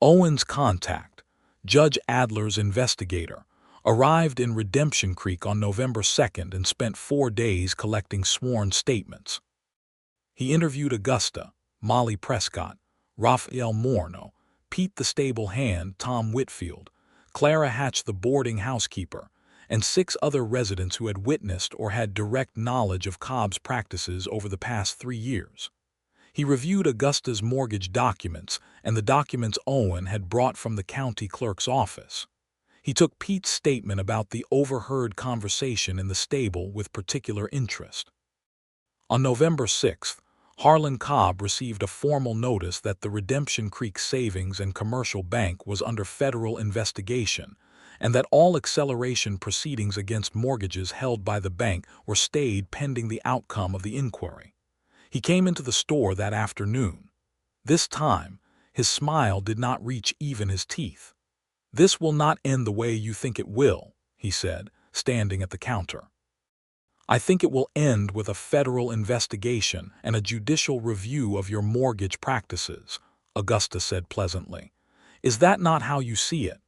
Owen's contact, Judge Adler's investigator, arrived in Redemption Creek on November 2nd and spent 4 days collecting sworn statements. He interviewed Augusta, Molly Prescott, Raphael Morno, Pete the stable hand, Tom Whitfield, Clara Hatch the boarding housekeeper, and 6 other residents who had witnessed or had direct knowledge of Cobb's practices over the past 3 years. He reviewed Augusta's mortgage documents and the documents Owen had brought from the county clerk's office. He took Pete's statement about the overheard conversation in the stable with particular interest. On November 6th, Harlan Cobb received a formal notice that the Redemption Creek Savings and Commercial Bank was under federal investigation and that all acceleration proceedings against mortgages held by the bank were stayed pending the outcome of the inquiry. He came into the store that afternoon. This time, his smile did not reach even his teeth. "This will not end the way you think it will," he said, standing at the counter. "I think it will end with a federal investigation and a judicial review of your mortgage practices," Augusta said pleasantly. "Is that not how you see it?"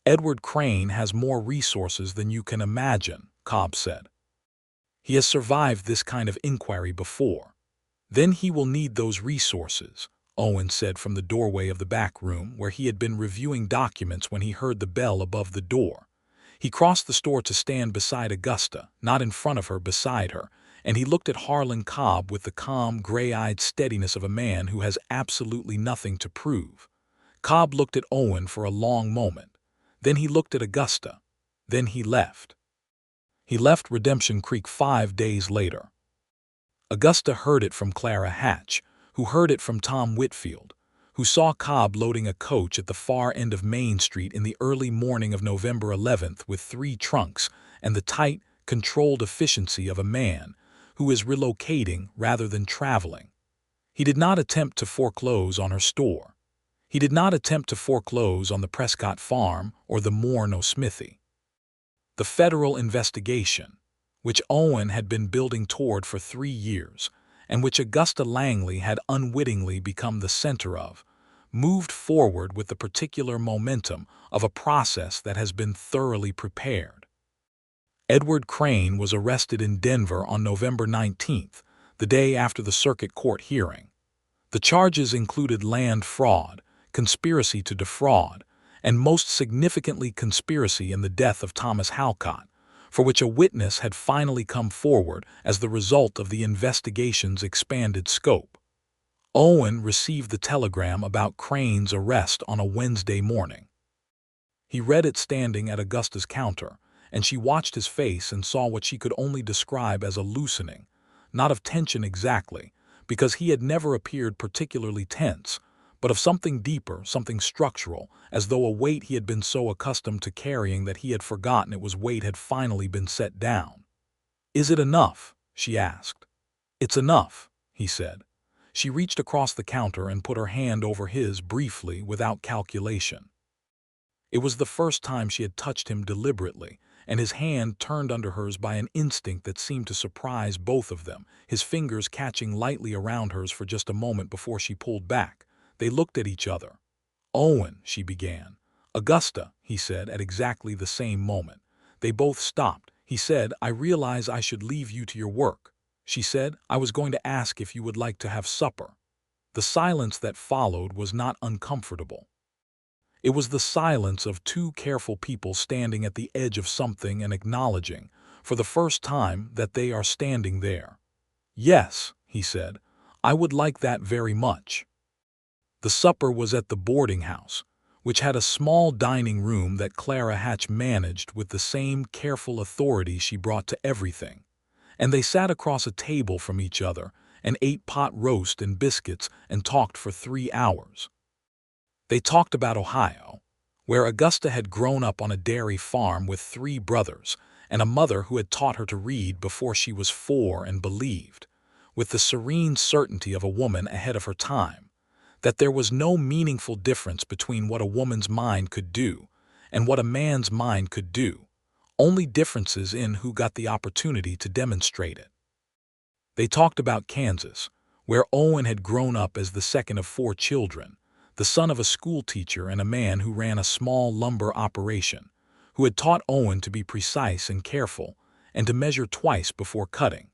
"Edward Crane has more resources than you can imagine," Cobb said. "He has survived this kind of inquiry before. Then he will need those resources," Owen said from the doorway of the back room where he had been reviewing documents when he heard the bell above the door. He crossed the store to stand beside Augusta, not in front of her, beside her, and he looked at Harlan Cobb with the calm, gray-eyed steadiness of a man who has absolutely nothing to prove. Cobb looked at Owen for a long moment. Then he looked at Augusta. Then he left. He left Redemption Creek 5 days later. Augusta heard it from Clara Hatch, who heard it from Tom Whitfield, who saw Cobb loading a coach at the far end of Main Street in the early morning of November 11th with 3 trunks and the tight, controlled efficiency of a man who is relocating rather than traveling. He did not attempt to foreclose on her store. He did not attempt to foreclose on the Prescott farm or the Morno smithy. The federal investigation, which Owen had been building toward for 3 years, and which Augusta Langley had unwittingly become the center of, moved forward with the particular momentum of a process that has been thoroughly prepared. Edward Crane was arrested in Denver on November 19th, the day after the circuit court hearing. The charges included land fraud, conspiracy to defraud, and most significantly conspiracy in the death of Thomas Halcott, for which a witness had finally come forward as the result of the investigation's expanded scope. Owen received the telegram about Crane's arrest on a Wednesday morning. He read it standing at Augusta's counter, and she watched his face and saw what she could only describe as a loosening, not of tension exactly, because he had never appeared particularly tense, but of something deeper, something structural, as though a weight he had been so accustomed to carrying that he had forgotten it was weight had finally been set down. "Is it enough?" she asked. "It's enough," he said. She reached across the counter and put her hand over his briefly, without calculation. It was the first time she had touched him deliberately, and his hand turned under hers by an instinct that seemed to surprise both of them, his fingers catching lightly around hers for just a moment before she pulled back. They looked at each other. "Owen," she began. "Augusta," he said at exactly the same moment. They both stopped. He said, "I realize I should leave you to your work." she said. "I was going to ask if you would like to have supper." The silence that followed was not uncomfortable. It was the silence of two careful people standing at the edge of something and acknowledging, for the first time, that they are standing there. "Yes," he said, "I would like that very much." The supper was at the boarding house, which had a small dining room that Clara Hatch managed with the same careful authority she brought to everything, and they sat across a table from each other and ate pot roast and biscuits and talked for 3 hours. They talked about Ohio, where Augusta had grown up on a dairy farm with 3 brothers and a mother who had taught her to read before she was 4 and believed, with the serene certainty of a woman ahead of her time, that there was no meaningful difference between what a woman's mind could do and what a man's mind could do, only differences in who got the opportunity to demonstrate it. They talked about Kansas, where Owen had grown up as the second of 4 children, the son of a schoolteacher and a man who ran a small lumber operation, who had taught Owen to be precise and careful and to measure twice before cutting.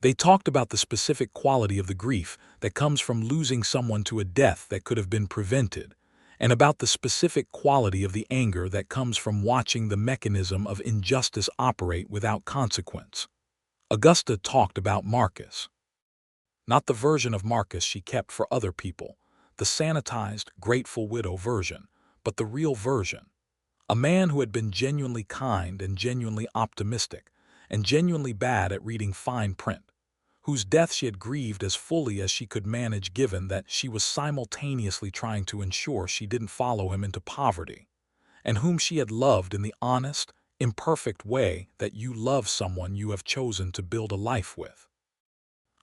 They talked about the specific quality of the grief that comes from losing someone to a death that could have been prevented, and about the specific quality of the anger that comes from watching the mechanism of injustice operate without consequence. Augusta talked about Marcus. Not the version of Marcus she kept for other people, the sanitized, grateful widow version, but the real version. A man who had been genuinely kind and genuinely optimistic, and genuinely bad at reading fine print, whose death she had grieved as fully as she could manage given that she was simultaneously trying to ensure she didn't follow him into poverty, and whom she had loved in the honest, imperfect way that you love someone you have chosen to build a life with.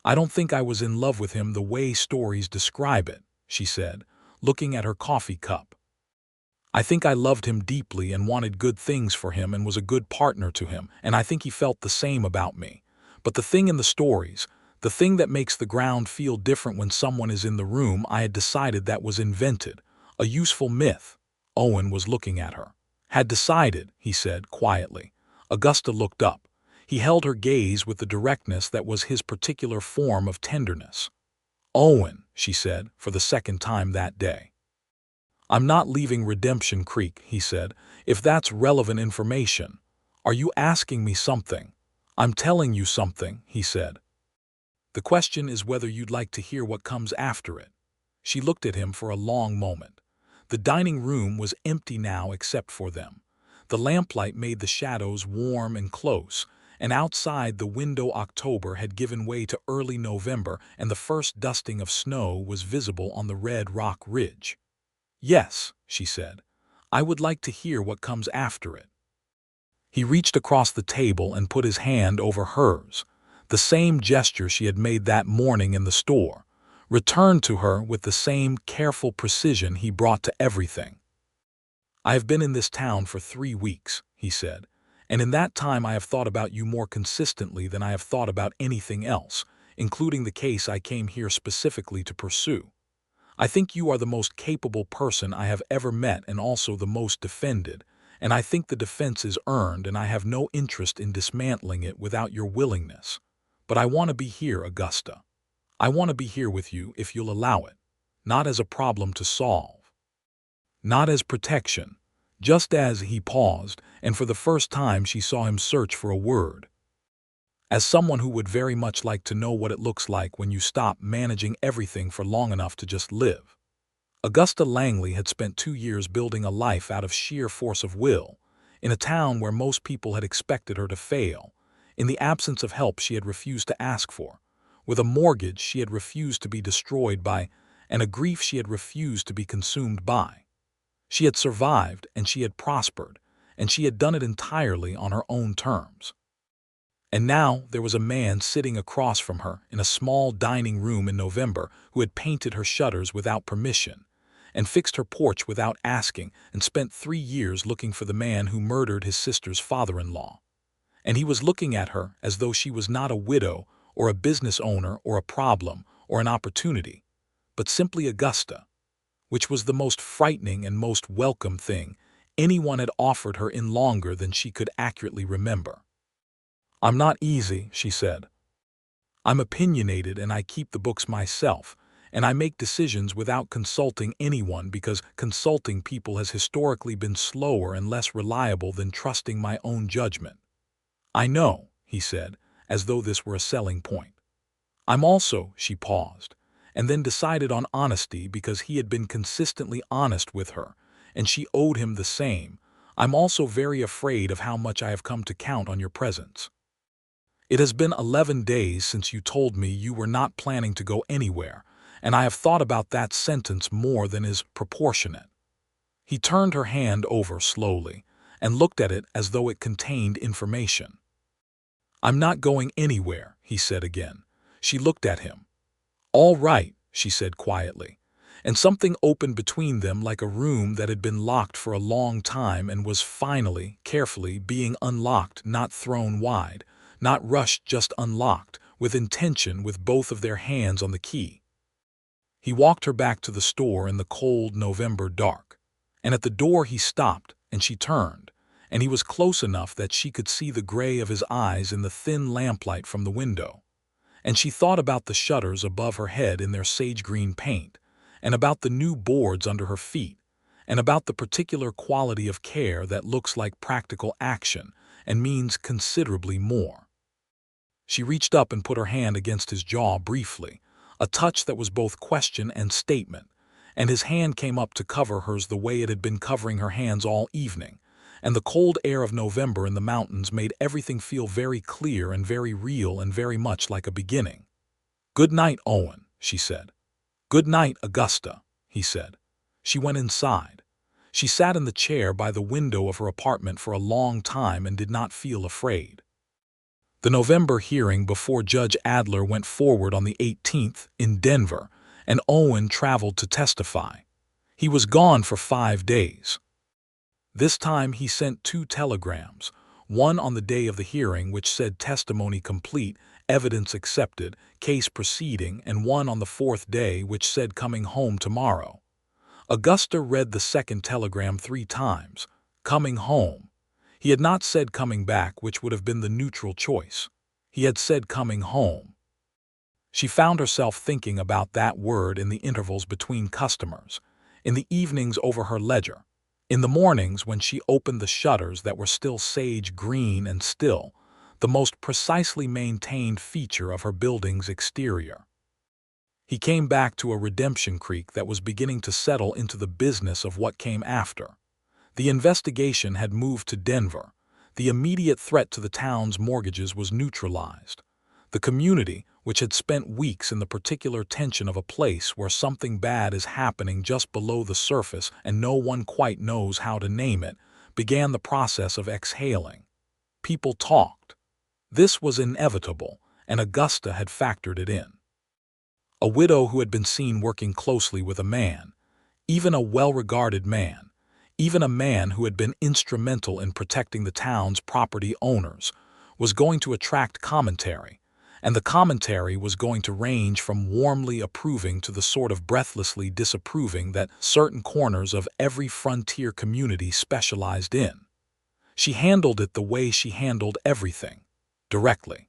"I don't think I was in love with him the way stories describe it," she said, looking at her coffee cup. "I think I loved him deeply and wanted good things for him and was a good partner to him, and I think he felt the same about me. But the thing in the stories, the thing that makes the ground feel different when someone is in the room, I had decided that was invented, a useful myth." Owen was looking at her. "Had decided," he said quietly. Augusta looked up. He held her gaze with the directness that was his particular form of tenderness. "Owen," she said, for the second time that day. "I'm not leaving Redemption Creek," he said, "if that's relevant information. Are you asking me something?" "I'm telling you something," he said. "The question is whether you'd like to hear what comes after it." She looked at him for a long moment. The dining room was empty now except for them. The lamplight made the shadows warm and close, and outside the window October had given way to early November and the first dusting of snow was visible on the red rock ridge. "Yes," she said, "I would like to hear what comes after it." He reached across the table and put his hand over hers, the same gesture she had made that morning in the store, returned to her with the same careful precision he brought to everything. "I have been in this town for 3 weeks," he said, "and in that time I have thought about you more consistently than I have thought about anything else, including the case I came here specifically to pursue. I think you are the most capable person I have ever met and also the most defended, and I think the defense is earned and I have no interest in dismantling it without your willingness. But I want to be here, Augusta. I want to be here with you if you'll allow it, not as a problem to solve. Not as protection." Just as he paused, and for the first time she saw him search for a word. "As someone who would very much like to know what it looks like when you stop managing everything for long enough to just live." Augusta Langley had spent 2 years building a life out of sheer force of will, in a town where most people had expected her to fail, in the absence of help she had refused to ask for, with a mortgage she had refused to be destroyed by, and a grief she had refused to be consumed by. She had survived and she had prospered, and she had done it entirely on her own terms. And now there was a man sitting across from her in a small dining room in November who had painted her shutters without permission, and fixed her porch without asking, and spent 3 years looking for the man who murdered his sister's father-in-law. And he was looking at her as though she was not a widow or a business owner or a problem or an opportunity, but simply Augusta, which was the most frightening and most welcome thing anyone had offered her in longer than she could accurately remember. "I'm not easy," she said. I'm opinionated and I keep the books myself, and I make decisions without consulting anyone because consulting people has historically been slower and less reliable than trusting my own judgment. I know, he said, as though this were a selling point. I'm also, she paused, and then decided on honesty because he had been consistently honest with her, and she owed him the same. I'm also very afraid of how much I have come to count on your presence. It has been 11 days since you told me you were not planning to go anywhere, and I have thought about that sentence more than is proportionate. He turned her hand over slowly and looked at it as though it contained information. I'm not going anywhere, he said again. She looked at him. All right, she said quietly, and something opened between them like a room that had been locked for a long time and was finally, carefully being unlocked, not thrown wide, not rushed, just unlocked, with intention, with both of their hands on the key. He walked her back to the store in the cold November dark, and at the door he stopped, and she turned, and he was close enough that she could see the gray of his eyes in the thin lamplight from the window. And she thought about the shutters above her head in their sage-green paint, and about the new boards under her feet, and about the particular quality of care that looks like practical action and means considerably more. She reached up and put her hand against his jaw briefly, a touch that was both question and statement, and his hand came up to cover hers the way it had been covering her hands all evening, and the cold air of November in the mountains made everything feel very clear and very real and very much like a beginning. "Good night, Owen," she said. "Good night, Augusta," he said. She went inside. She sat in the chair by the window of her apartment for a long time and did not feel afraid. The November hearing before Judge Adler went forward on the 18th in Denver, and Owen traveled to testify. He was gone for 5 days. This time he sent 2 telegrams, one on the day of the hearing which said testimony complete, evidence accepted, case proceeding, and one on the 4th day which said coming home tomorrow. Augusta read the second telegram 3 times, coming home. He had not said coming back, which would have been the neutral choice. He had said coming home. She found herself thinking about that word in the intervals between customers, in the evenings over her ledger, in the mornings when she opened the shutters that were still sage green and still, the most precisely maintained feature of her building's exterior. He came back to a redemption creek that was beginning to settle into the business of what came after. The investigation had moved to Denver. The immediate threat to the town's mortgages was neutralized. The community, which had spent weeks in the particular tension of a place where something bad is happening just below the surface and no one quite knows how to name it, began the process of exhaling. People talked. This was inevitable, and Augusta had factored it in. A widow who had been seen working closely with a man, even a well-regarded man, even a man who had been instrumental in protecting the town's property owners, was going to attract commentary, and the commentary was going to range from warmly approving to the sort of breathlessly disapproving that certain corners of every frontier community specialized in. She handled it the way she handled everything, directly.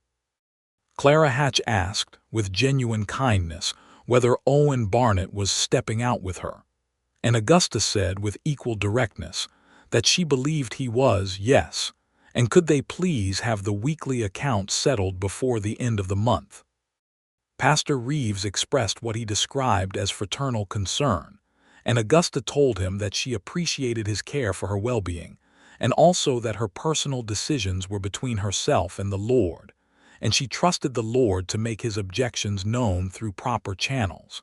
Clara Hatch asked, with genuine kindness, whether Owen Barnett was stepping out with her, and Augusta said with equal directness that she believed he was, yes, and could they please have the weekly account settled before the end of the month. Pastor Reeves expressed what he described as fraternal concern, and Augusta told him that she appreciated his care for her well-being, and also that her personal decisions were between herself and the Lord, and she trusted the Lord to make his objections known through proper channels.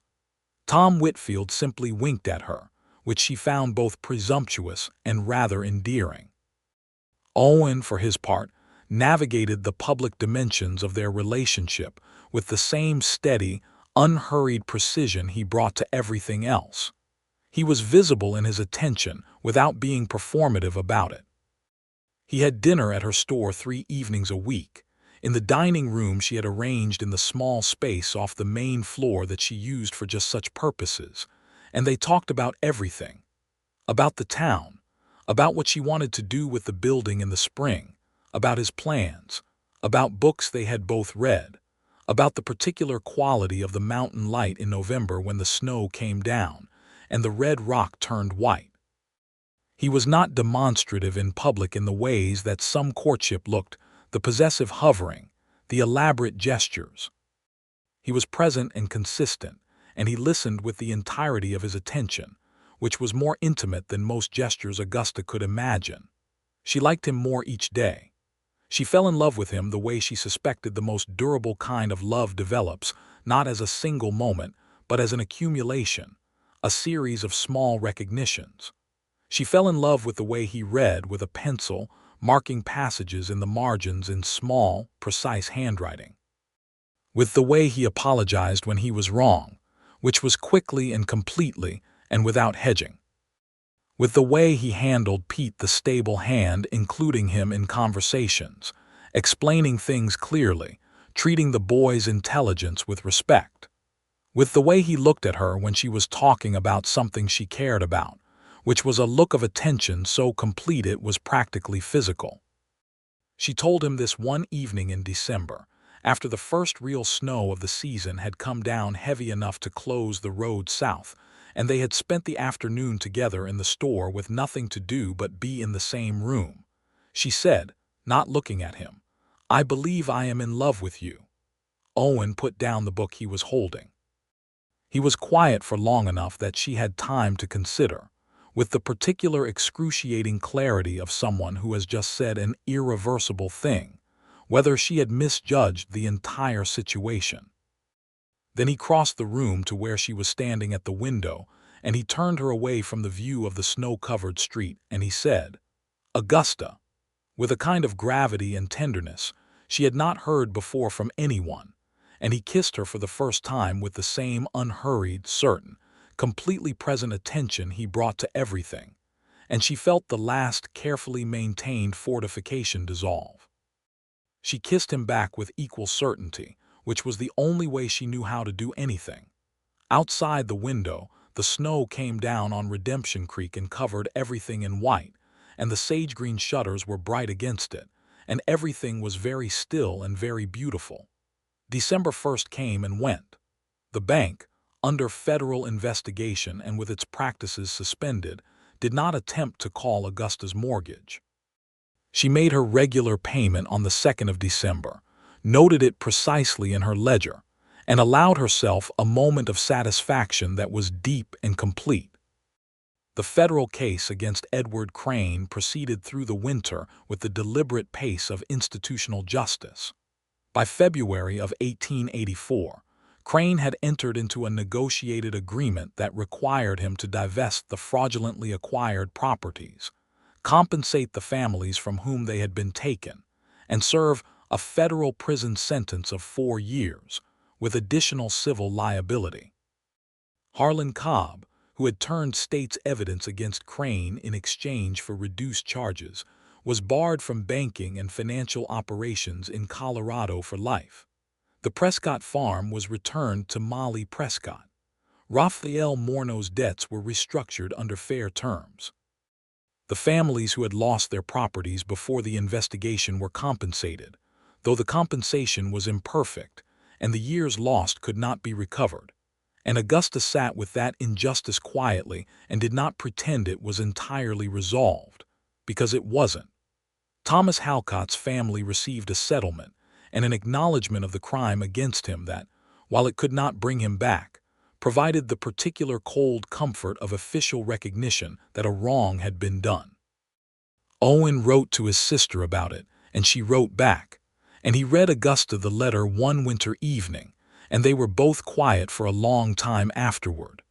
Tom Whitfield simply winked at her, which she found both presumptuous and rather endearing. Owen, for his part, navigated the public dimensions of their relationship with the same steady, unhurried precision he brought to everything else. He was visible in his attention without being performative about it. He had dinner at her store 3 evenings a week, in the dining room she had arranged in the small space off the main floor that she used for just such purposes, and they talked about everything. About the town, about what she wanted to do with the building in the spring, about his plans, about books they had both read, about the particular quality of the mountain light in November when the snow came down and the red rock turned white. He was not demonstrative in public in the ways that some courtship looked, the possessive hovering, the elaborate gestures. He was present and consistent, and he listened with the entirety of his attention, which was more intimate than most gestures Augusta could imagine. She liked him more each day. She fell in love with him the way she suspected the most durable kind of love develops, not as a single moment, but as an accumulation, a series of small recognitions. She fell in love with the way he read with a pencil, marking passages in the margins in small, precise handwriting. With the way he apologized when he was wrong, which was quickly and completely and without hedging. With the way he handled Pete the stable hand, including him in conversations, explaining things clearly, treating the boy's intelligence with respect. With the way he looked at her when she was talking about something she cared about, which was a look of attention so complete it was practically physical. She told him this one evening in December, after the first real snow of the season had come down heavy enough to close the road south, and they had spent the afternoon together in the store with nothing to do but be in the same room. She said, not looking at him, "I believe I am in love with you." Owen put down the book he was holding. He was quiet for long enough that she had time to consider, with the particular excruciating clarity of someone who has just said an irreversible thing, whether she had misjudged the entire situation. Then he crossed the room to where she was standing at the window, and he turned her away from the view of the snow-covered street, and he said, "Augusta," with a kind of gravity and tenderness she had not heard before from anyone, and he kissed her for the first time with the same unhurried, certain, completely present attention he brought to everything, and she felt the last carefully maintained fortification dissolve. She kissed him back with equal certainty, which was the only way she knew how to do anything. Outside the window, the snow came down on Redemption Creek and covered everything in white, and the sage-green shutters were bright against it, and everything was very still and very beautiful. December 1st came and went. The bank, under federal investigation and with its practices suspended, did not attempt to call Augusta's mortgage. She made her regular payment on the 2nd of December, noted it precisely in her ledger, and allowed herself a moment of satisfaction that was deep and complete. The federal case against Edward Crane proceeded through the winter with the deliberate pace of institutional justice. By February of 1884, Crane had entered into a negotiated agreement that required him to divest the fraudulently acquired properties, compensate the families from whom they had been taken, and serve a federal prison sentence of 4 years, with additional civil liability. Harlan Cobb, who had turned state's evidence against Crane in exchange for reduced charges, was barred from banking and financial operations in Colorado for life. The Prescott farm was returned to Molly Prescott. Raphael Morneau's debts were restructured under fair terms. The families who had lost their properties before the investigation were compensated, though the compensation was imperfect, and the years lost could not be recovered. And Augusta sat with that injustice quietly and did not pretend it was entirely resolved, because it wasn't. Thomas Halcott's family received a settlement and an acknowledgment of the crime against him that, while it could not bring him back, provided the particular cold comfort of official recognition that a wrong had been done. Owen wrote to his sister about it, and she wrote back, and he read Augusta the letter one winter evening, and they were both quiet for a long time afterward.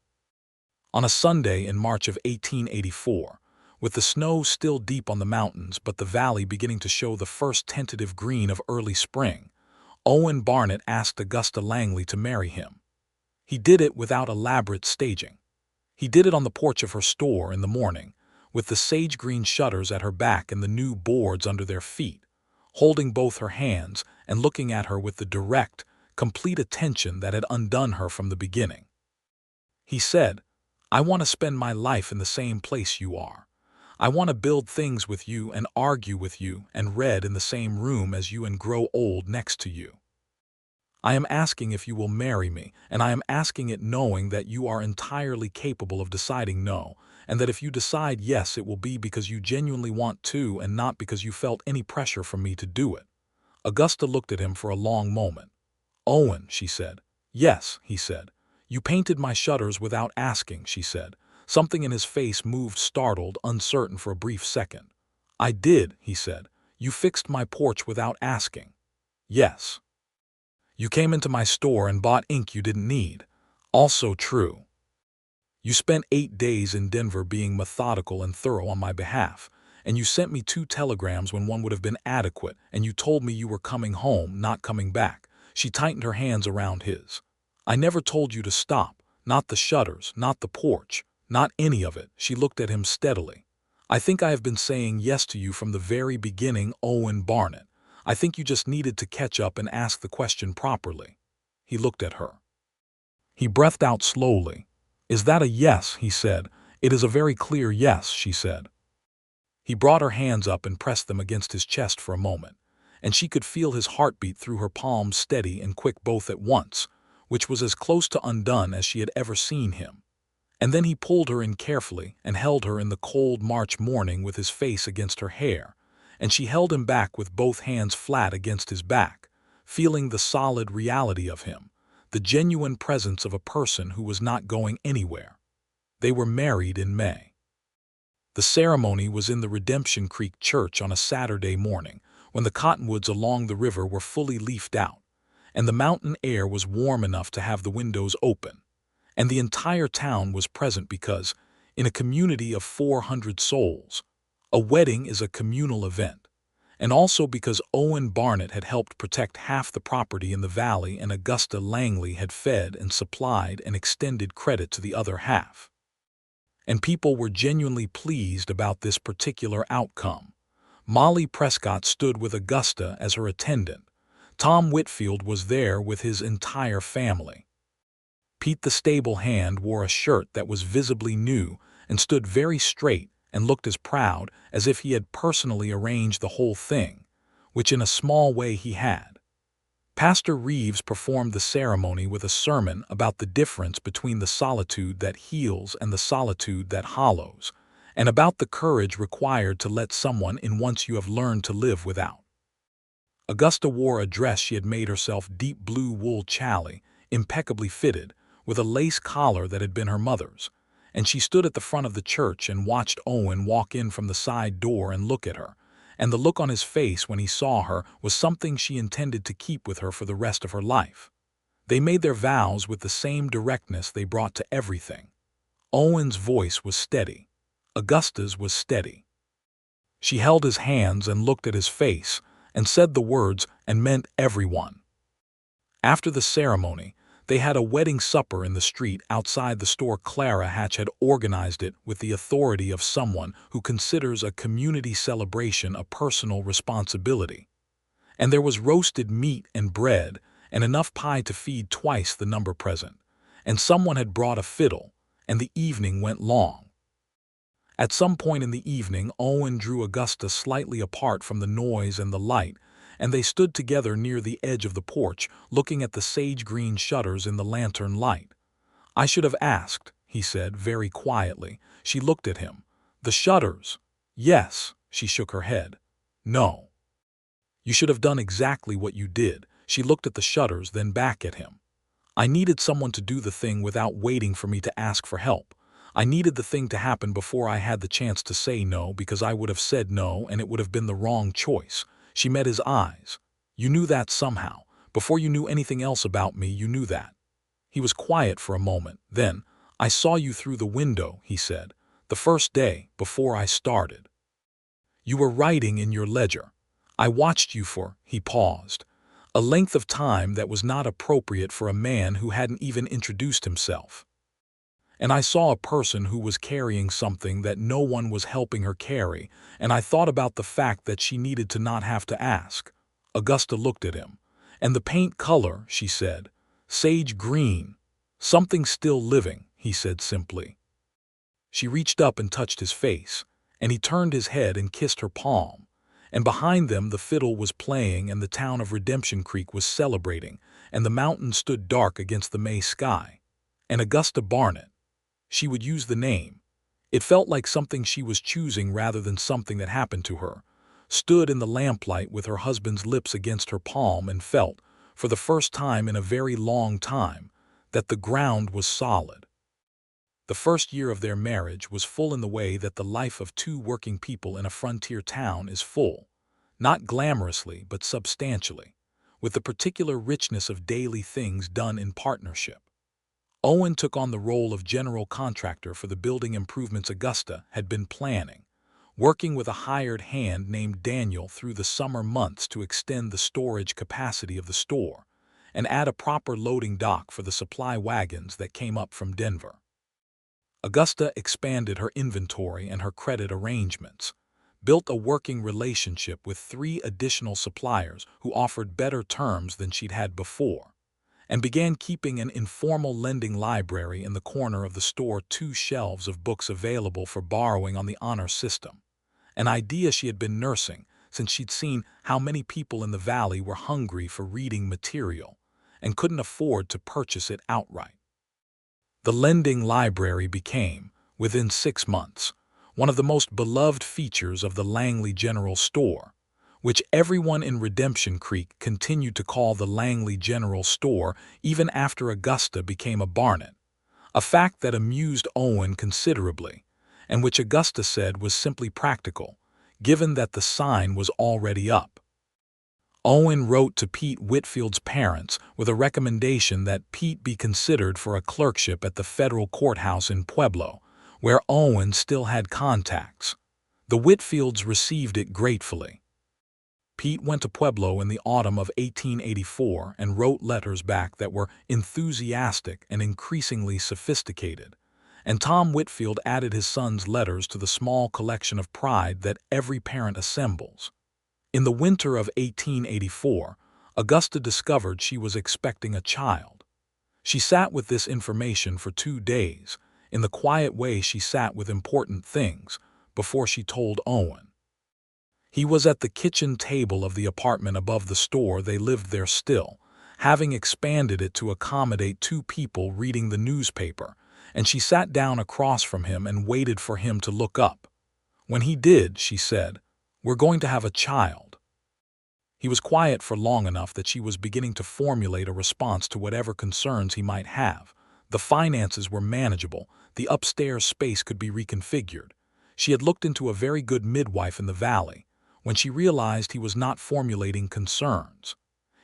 On a Sunday in March of 1884, with the snow still deep on the mountains but the valley beginning to show the first tentative green of early spring, Owen Barnett asked Augusta Langley to marry him. He did it without elaborate staging. He did it on the porch of her store in the morning, with the sage-green shutters at her back and the new boards under their feet, holding both her hands and looking at her with the direct, complete attention that had undone her from the beginning. He said, "I want to spend my life in the same place you are. I want to build things with you and argue with you and read in the same room as you and grow old next to you. I am asking if you will marry me, and I am asking it knowing that you are entirely capable of deciding no, and that if you decide yes, it will be because you genuinely want to and not because you felt any pressure from me to do it." Augusta looked at him for a long moment. "Owen," she said. "Yes," he said. "You painted my shutters without asking," she said. Something in his face moved, startled, uncertain for a brief second. "I did," he said. "You fixed my porch without asking." "Yes." "You came into my store and bought ink you didn't need." "Also true." "You spent 8 days in Denver being methodical and thorough on my behalf, and you sent me 2 telegrams when one would have been adequate, and you told me you were coming home, not coming back." She tightened her hands around his. "I never told you to stop, not the shutters, not the porch, not any of it." She looked at him steadily. "I think I have been saying yes to you from the very beginning, Owen Barnett. I think you just needed to catch up and ask the question properly." He looked at her. He breathed out slowly. "Is that a yes?" he said. "It is a very clear yes," she said. He brought her hands up and pressed them against his chest for a moment, and she could feel his heartbeat through her palms, steady and quick both at once, which was as close to undone as she had ever seen him. And then he pulled her in carefully and held her in the cold March morning with his face against her hair, and she held him back with both hands flat against his back, feeling the solid reality of him, the genuine presence of a person who was not going anywhere. They were married in May. The ceremony was in the Redemption Creek Church on a Saturday morning, when the cottonwoods along the river were fully leafed out, and the mountain air was warm enough to have the windows open. And the entire town was present because, in a community of 400 souls, a wedding is a communal event, and also because Owen Barnett had helped protect half the property in the valley and Augusta Langley had fed and supplied and extended credit to the other half. And people were genuinely pleased about this particular outcome. Molly Prescott stood with Augusta as her attendant. Tom Whitfield was there with his entire family. Pete the stable hand wore a shirt that was visibly new and stood very straight and looked as proud as if he had personally arranged the whole thing, which in a small way he had. Pastor Reeves performed the ceremony with a sermon about the difference between the solitude that heals and the solitude that hollows, and about the courage required to let someone in once you have learned to live without. Augusta wore a dress she had made herself, deep blue wool challis, impeccably fitted, with a lace collar that had been her mother's, and she stood at the front of the church and watched Owen walk in from the side door and look at her, and the look on his face when he saw her was something she intended to keep with her for the rest of her life. They made their vows with the same directness they brought to everything. Owen's voice was steady. Augusta's was steady. She held his hands and looked at his face and said the words and meant everyone. After the ceremony, they had a wedding supper in the street outside the store. Clara Hatch had organized it with the authority of someone who considers a community celebration a personal responsibility. And there was roasted meat and bread and enough pie to feed twice the number present. And someone had brought a fiddle, and the evening went long. At some point in the evening, Owen drew Augusta slightly apart from the noise and the light, and they stood together near the edge of the porch, looking at the sage-green shutters in the lantern light. "I should have asked," he said very quietly. She looked at him. "The shutters?" "Yes." She shook her head. "No. You should have done exactly what you did." She looked at the shutters, then back at him. "I needed someone to do the thing without waiting for me to ask for help. I needed the thing to happen before I had the chance to say no, because I would have said no and it would have been the wrong choice." She met his eyes. "You knew that somehow. Before you knew anything else about me, you knew that." He was quiet for a moment. Then, "I saw you through the window," he said, "the first day, before I started. You were writing in your ledger. I watched you for," he paused, "a length of time that was not appropriate for a man who hadn't even introduced himself. And I saw a person who was carrying something that no one was helping her carry, and I thought about the fact that she needed to not have to ask." Augusta looked at him. "And the paint color," she said. "Sage green. Something still living," he said simply. She reached up and touched his face, and he turned his head and kissed her palm. and behind them the fiddle was playing and the town of Redemption Creek was celebrating, and the mountain stood dark against the May sky. And Augusta Barnett, she would use the name. It felt like something she was choosing rather than something that happened to her, stood in the lamplight with her husband's lips against her palm and felt, for the first time in a very long time, that the ground was solid. The first year of their marriage was full in the way that the life of two working people in a frontier town is full, not glamorously but substantially, with the particular richness of daily things done in partnership. Owen took on the role of general contractor for the building improvements Augusta had been planning, working with a hired hand named Daniel through the summer months to extend the storage capacity of the store and add a proper loading dock for the supply wagons that came up from Denver. Augusta expanded her inventory and her credit arrangements, built a working relationship with 3 additional suppliers who offered better terms than she'd had before, and began keeping an informal lending library in the corner of the store, 2 shelves of books available for borrowing on the honor system, an idea she had been nursing since she'd seen how many people in the valley were hungry for reading material and couldn't afford to purchase it outright. The lending library became, within 6 months, one of the most beloved features of the Langley General Store, which everyone in Redemption Creek continued to call the Langley General Store even after Augusta became a Barnett, a fact that amused Owen considerably, and which Augusta said was simply practical, given that the sign was already up. Owen wrote to Pete Whitfield's parents with a recommendation that Pete be considered for a clerkship at the federal courthouse in Pueblo, where Owen still had contacts. The Whitfields received it gratefully. Pete went to Pueblo in the autumn of 1884 and wrote letters back that were enthusiastic and increasingly sophisticated, and Tom Whitfield added his son's letters to the small collection of pride that every parent assembles. In the winter of 1884, Augusta discovered she was expecting a child. She sat with this information for 2 days, in the quiet way she sat with important things, before she told Owen. He was at the kitchen table of the apartment above the store. They lived there still, having expanded it to accommodate 2 people reading the newspaper, and she sat down across from him and waited for him to look up. When he did, she said, "We're going to have a child." He was quiet for long enough that she was beginning to formulate a response to whatever concerns he might have. The finances were manageable, the upstairs space could be reconfigured. She had looked into a very good midwife in the valley, when she realized he was not formulating concerns.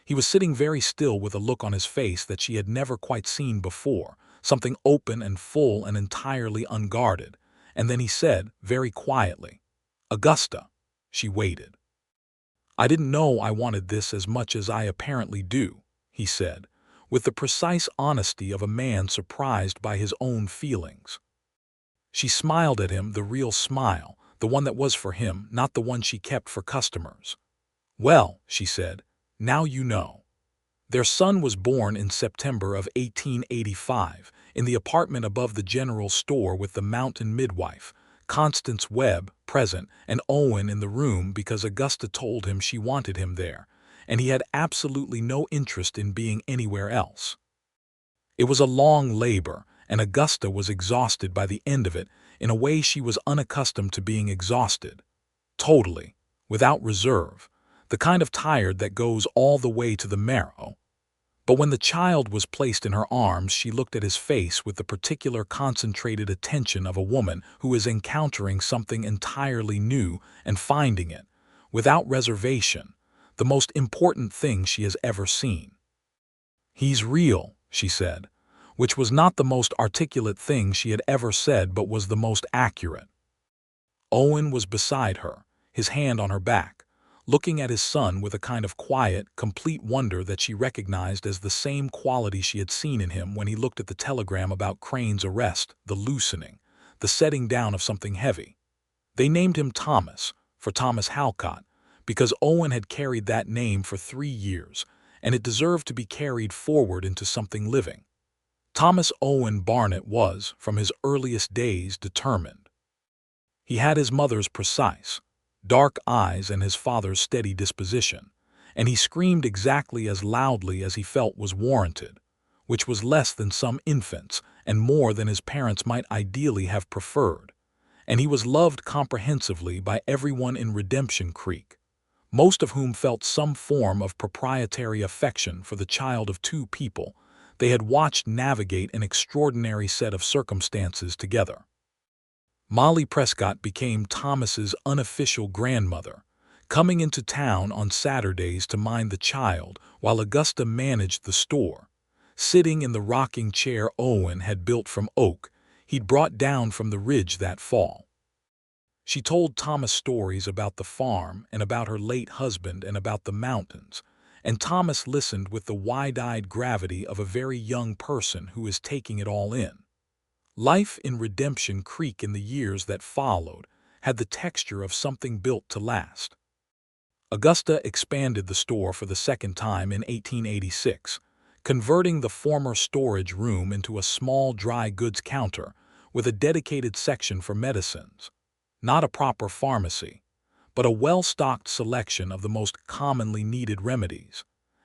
He was sitting very still with a look on his face that she had never quite seen before, something open and full and entirely unguarded, and then he said, very quietly, "Augusta." She waited. "I didn't know I wanted this as much as I apparently do," he said, with the precise honesty of a man surprised by his own feelings. She smiled at him, the real smile, the one that was for him, not the one she kept for customers. "Well," she said, "now you know." Their son was born in September of 1885 in the apartment above the general store with the mountain midwife, Constance Webb, present, and Owen in the room because Augusta told him she wanted him there, and he had absolutely no interest in being anywhere else. It was a long labor, and Augusta was exhausted by the end of it in a way she was unaccustomed to being exhausted. Totally, without reserve, the kind of tired that goes all the way to the marrow. But when the child was placed in her arms, she looked at his face with the particular concentrated attention of a woman who is encountering something entirely new and finding it, without reservation, the most important thing she has ever seen. "He's real," she said, which was not the most articulate thing she had ever said but was the most accurate. Owen was beside her, his hand on her back, looking at his son with a kind of quiet, complete wonder that she recognized as the same quality she had seen in him when he looked at the telegram about Crane's arrest, the loosening, the setting down of something heavy. They named him Thomas, for Thomas Halcott, because Owen had carried that name for 3 years, and it deserved to be carried forward into something living. Thomas Owen Barnett was, from his earliest days, determined. He had his mother's precise, dark eyes and his father's steady disposition, and he screamed exactly as loudly as he felt was warranted, which was less than some infants and more than his parents might ideally have preferred. And he was loved comprehensively by everyone in Redemption Creek, most of whom felt some form of proprietary affection for the child of two people they had watched navigate an extraordinary set of circumstances together. Molly Prescott became Thomas's unofficial grandmother, coming into town on Saturdays to mind the child while Augusta managed the store, sitting in the rocking chair Owen had built from oak he'd brought down from the ridge that fall. She told Thomas stories about the farm and about her late husband and about the mountains, and Thomas listened with the wide-eyed gravity of a very young person who is taking it all in. Life in Redemption Creek in the years that followed had the texture of something built to last. Augusta expanded the store for the second time in 1886, converting the former storage room into a small dry goods counter with a dedicated section for medicines. Not a proper pharmacy, but a well-stocked selection of the most commonly needed remedies,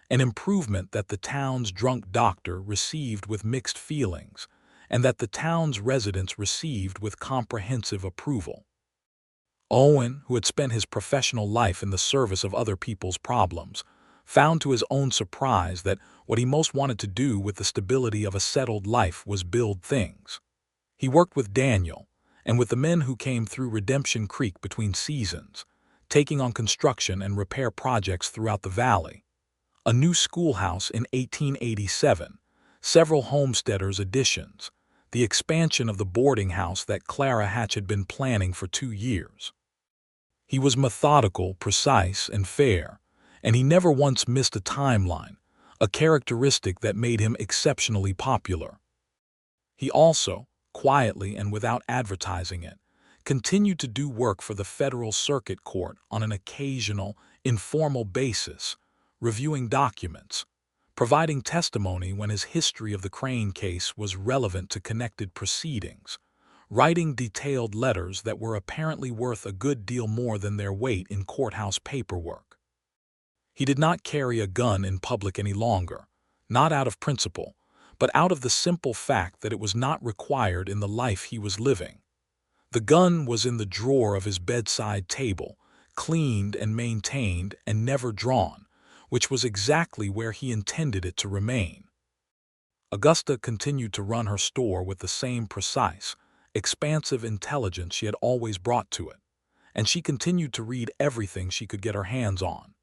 an improvement that the town's drunk doctor received with mixed feelings, and that the town's residents received with comprehensive approval. Owen, who had spent his professional life in the service of other people's problems, found to his own surprise that what he most wanted to do with the stability of a settled life was build things. He worked with Daniel, and with the men who came through Redemption Creek between seasons, taking on construction and repair projects throughout the valley. A new schoolhouse in 1887, several homesteaders' additions, the expansion of the boarding house that Clara Hatch had been planning for 2 years. He was methodical, precise, and fair, and he never once missed a timeline, a characteristic that made him exceptionally popular. He also, quietly and without advertising it, continued to do work for the Federal Circuit Court on an occasional, informal basis, reviewing documents, providing testimony when his history of the Crane case was relevant to connected proceedings, writing detailed letters that were apparently worth a good deal more than their weight in courthouse paperwork. He did not carry a gun in public any longer, not out of principle, but out of the simple fact that it was not required in the life he was living. The gun was in the drawer of his bedside table, cleaned and maintained and never drawn, which was exactly where he intended it to remain. Augusta continued to run her store with the same precise, expansive intelligence she had always brought to it, and she continued to read everything she could get her hands on,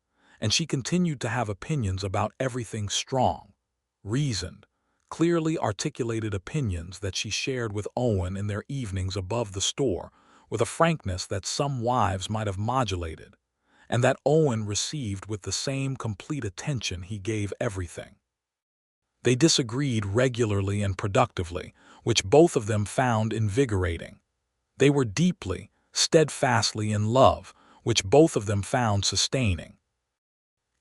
and she continued to have opinions about everything strong, reasoned, clearly articulated opinions that she shared with Owen in their evenings above the store with a frankness that some wives might have modulated, and that Owen received with the same complete attention he gave everything. They disagreed regularly and productively, which both of them found invigorating. They were deeply, steadfastly in love, which both of them found sustaining.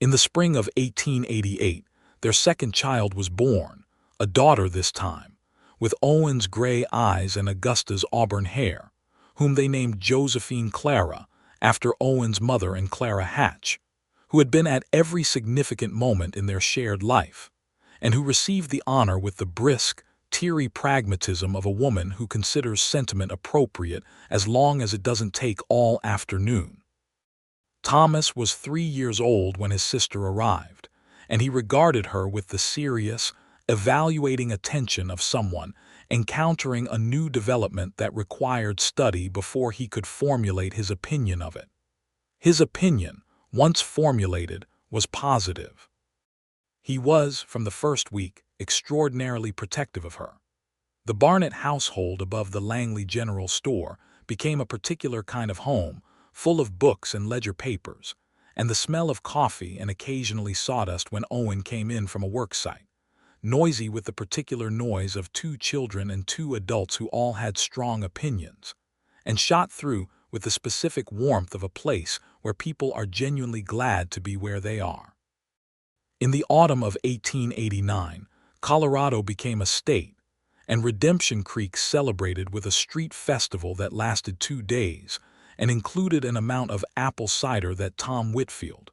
In the spring of 1888, their second child was born, a daughter this time, with Owen's gray eyes and Augusta's auburn hair, whom they named Josephine Clara, after Owen's mother and Clara Hatch, who had been at every significant moment in their shared life, and who received the honor with the brisk, teary pragmatism of a woman who considers sentiment appropriate as long as it doesn't take all afternoon. Thomas was 3 years old when his sister arrived, and he regarded her with the serious, evaluating attention of someone encountering a new development that required study before he could formulate his opinion of it. His opinion, once formulated, was positive. He was, from the first week, extraordinarily protective of her. The Barnett household above the Langley General Store became a particular kind of home, full of books and ledger papers, and the smell of coffee and occasionally sawdust when Owen came in from a work site, noisy with the particular noise of 2 children and 2 adults who all had strong opinions, and shot through with the specific warmth of a place where people are genuinely glad to be where they are. In the autumn of 1889, Colorado became a state, and Redemption Creek celebrated with a street festival that lasted 2 days, and included an amount of apple cider that Tom Whitfield,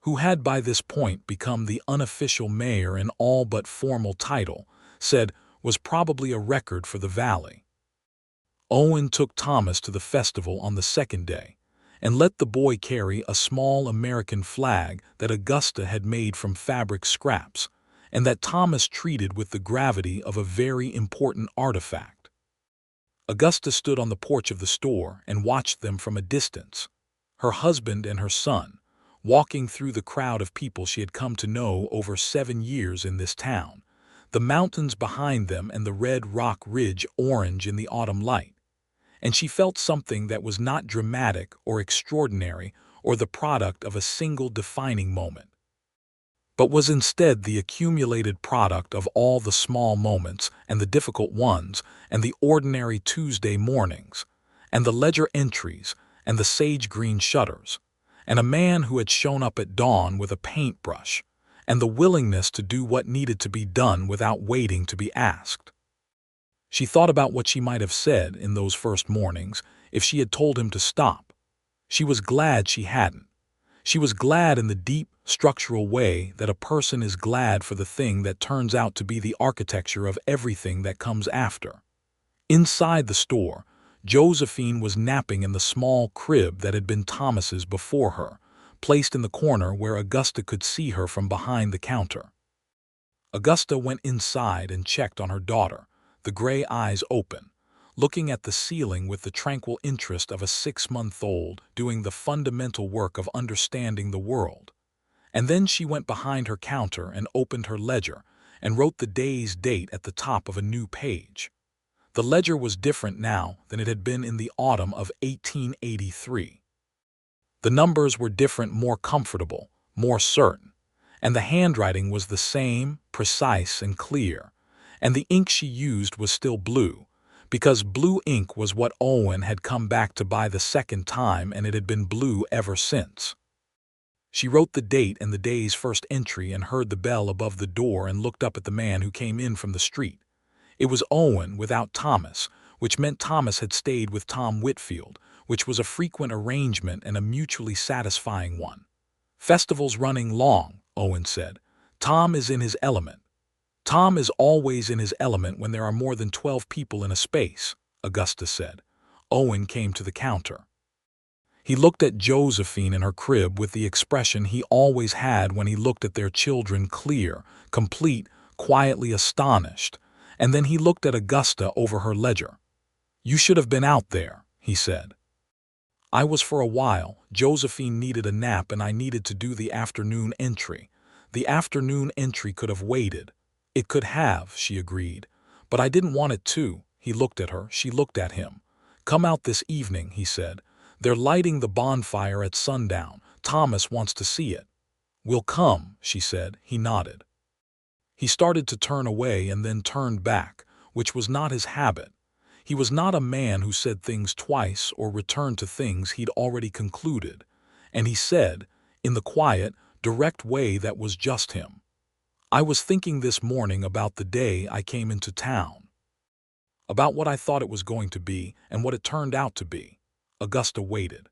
who had by this point become the unofficial mayor in all but formal title, said was probably a record for the valley. Owen took Thomas to the festival on the second day and let the boy carry a small American flag that Augusta had made from fabric scraps and that Thomas treated with the gravity of a very important artifact. Augusta stood on the porch of the store and watched them from a distance, her husband and her son, walking through the crowd of people she had come to know over 7 years in this town, the mountains behind them and the red rock ridge orange in the autumn light. And she felt something that was not dramatic or extraordinary or the product of a single defining moment, but was instead the accumulated product of all the small moments and the difficult ones and the ordinary Tuesday mornings and the ledger entries and the sage-green shutters, and a man who had shown up at dawn with a paintbrush and the willingness to do what needed to be done without waiting to be asked. She thought about what she might have said in those first mornings if she had told him to stop. She was glad she hadn't. She was glad in the deep, structural way that a person is glad for the thing that turns out to be the architecture of everything that comes after. Inside the store, Josephine was napping in the small crib that had been Thomas's before her, placed in the corner where Augusta could see her from behind the counter. Augusta went inside and checked on her daughter, the gray eyes open, looking at the ceiling with the tranquil interest of a 6-month-old doing the fundamental work of understanding the world. And then she went behind her counter and opened her ledger and wrote the day's date at the top of a new page. The ledger was different now than it had been in the autumn of 1883. The numbers were different, more comfortable, more certain, and the handwriting was the same, precise and clear, and the ink she used was still blue, because blue ink was what Owen had come back to buy the second time, and it had been blue ever since. She wrote the date and the day's first entry and heard the bell above the door and looked up at the man who came in from the street. It was Owen without Thomas, which meant Thomas had stayed with Tom Whitfield, which was a frequent arrangement and a mutually satisfying one. "Festival's running long," Owen said. "Tom is in his element." "Tom is always in his element when there are more than 12 people in a space," Augusta said. Owen came to the counter. He looked at Josephine in her crib with the expression he always had when he looked at their children, clear, complete, quietly astonished, and then he looked at Augusta over her ledger. "You should have been out there," he said. "I was for a while. Josephine needed a nap and I needed to do the afternoon entry. The afternoon entry could have waited." "It could have," she agreed, "but I didn't want it to." He looked at her, she looked at him. "Come out this evening," he said. "They're lighting the bonfire at sundown. Thomas wants to see it." "We'll come," she said. He nodded. He started to turn away and then turned back, which was not his habit. He was not a man who said things twice or returned to things he'd already concluded, and he said, in the quiet, direct way that was just him, "I was thinking this morning about the day I came into town, about what I thought it was going to be and what it turned out to be." Augusta waited.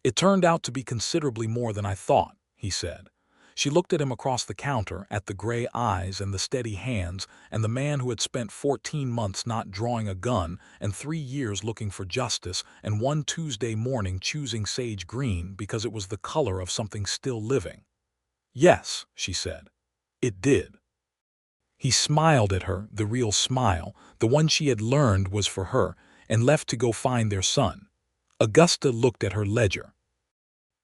"It turned out to be considerably more than I thought," he said. She looked at him across the counter, at the gray eyes and the steady hands and the man who had spent 14 months not drawing a gun and 3 years looking for justice and one Tuesday morning choosing sage green because it was the color of something still living. "Yes," she said. "It did." He smiled at her, the real smile, the one she had learned was for her, and left to go find their son. Augusta looked at her ledger.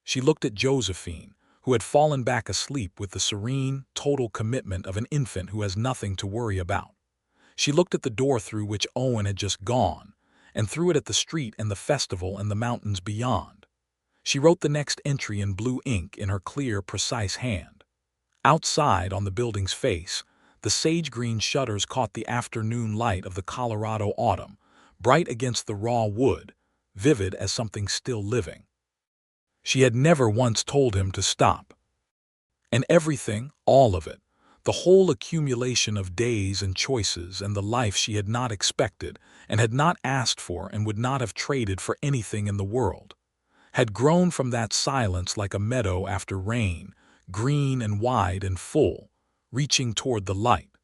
She looked at Josephine, who had fallen back asleep with the serene, total commitment of an infant who has nothing to worry about. She looked at the door through which Owen had just gone, and through it at the street and the festival and the mountains beyond. She wrote the next entry in blue ink in her clear, precise hand. Outside, on the building's face, the sage-green shutters caught the afternoon light of the Colorado autumn, bright against the raw wood, vivid as something still living. She had never once told him to stop. And everything, all of it, the whole accumulation of days and choices and the life she had not expected and had not asked for and would not have traded for anything in the world, had grown from that silence like a meadow after rain, green and wide and full, reaching toward the light.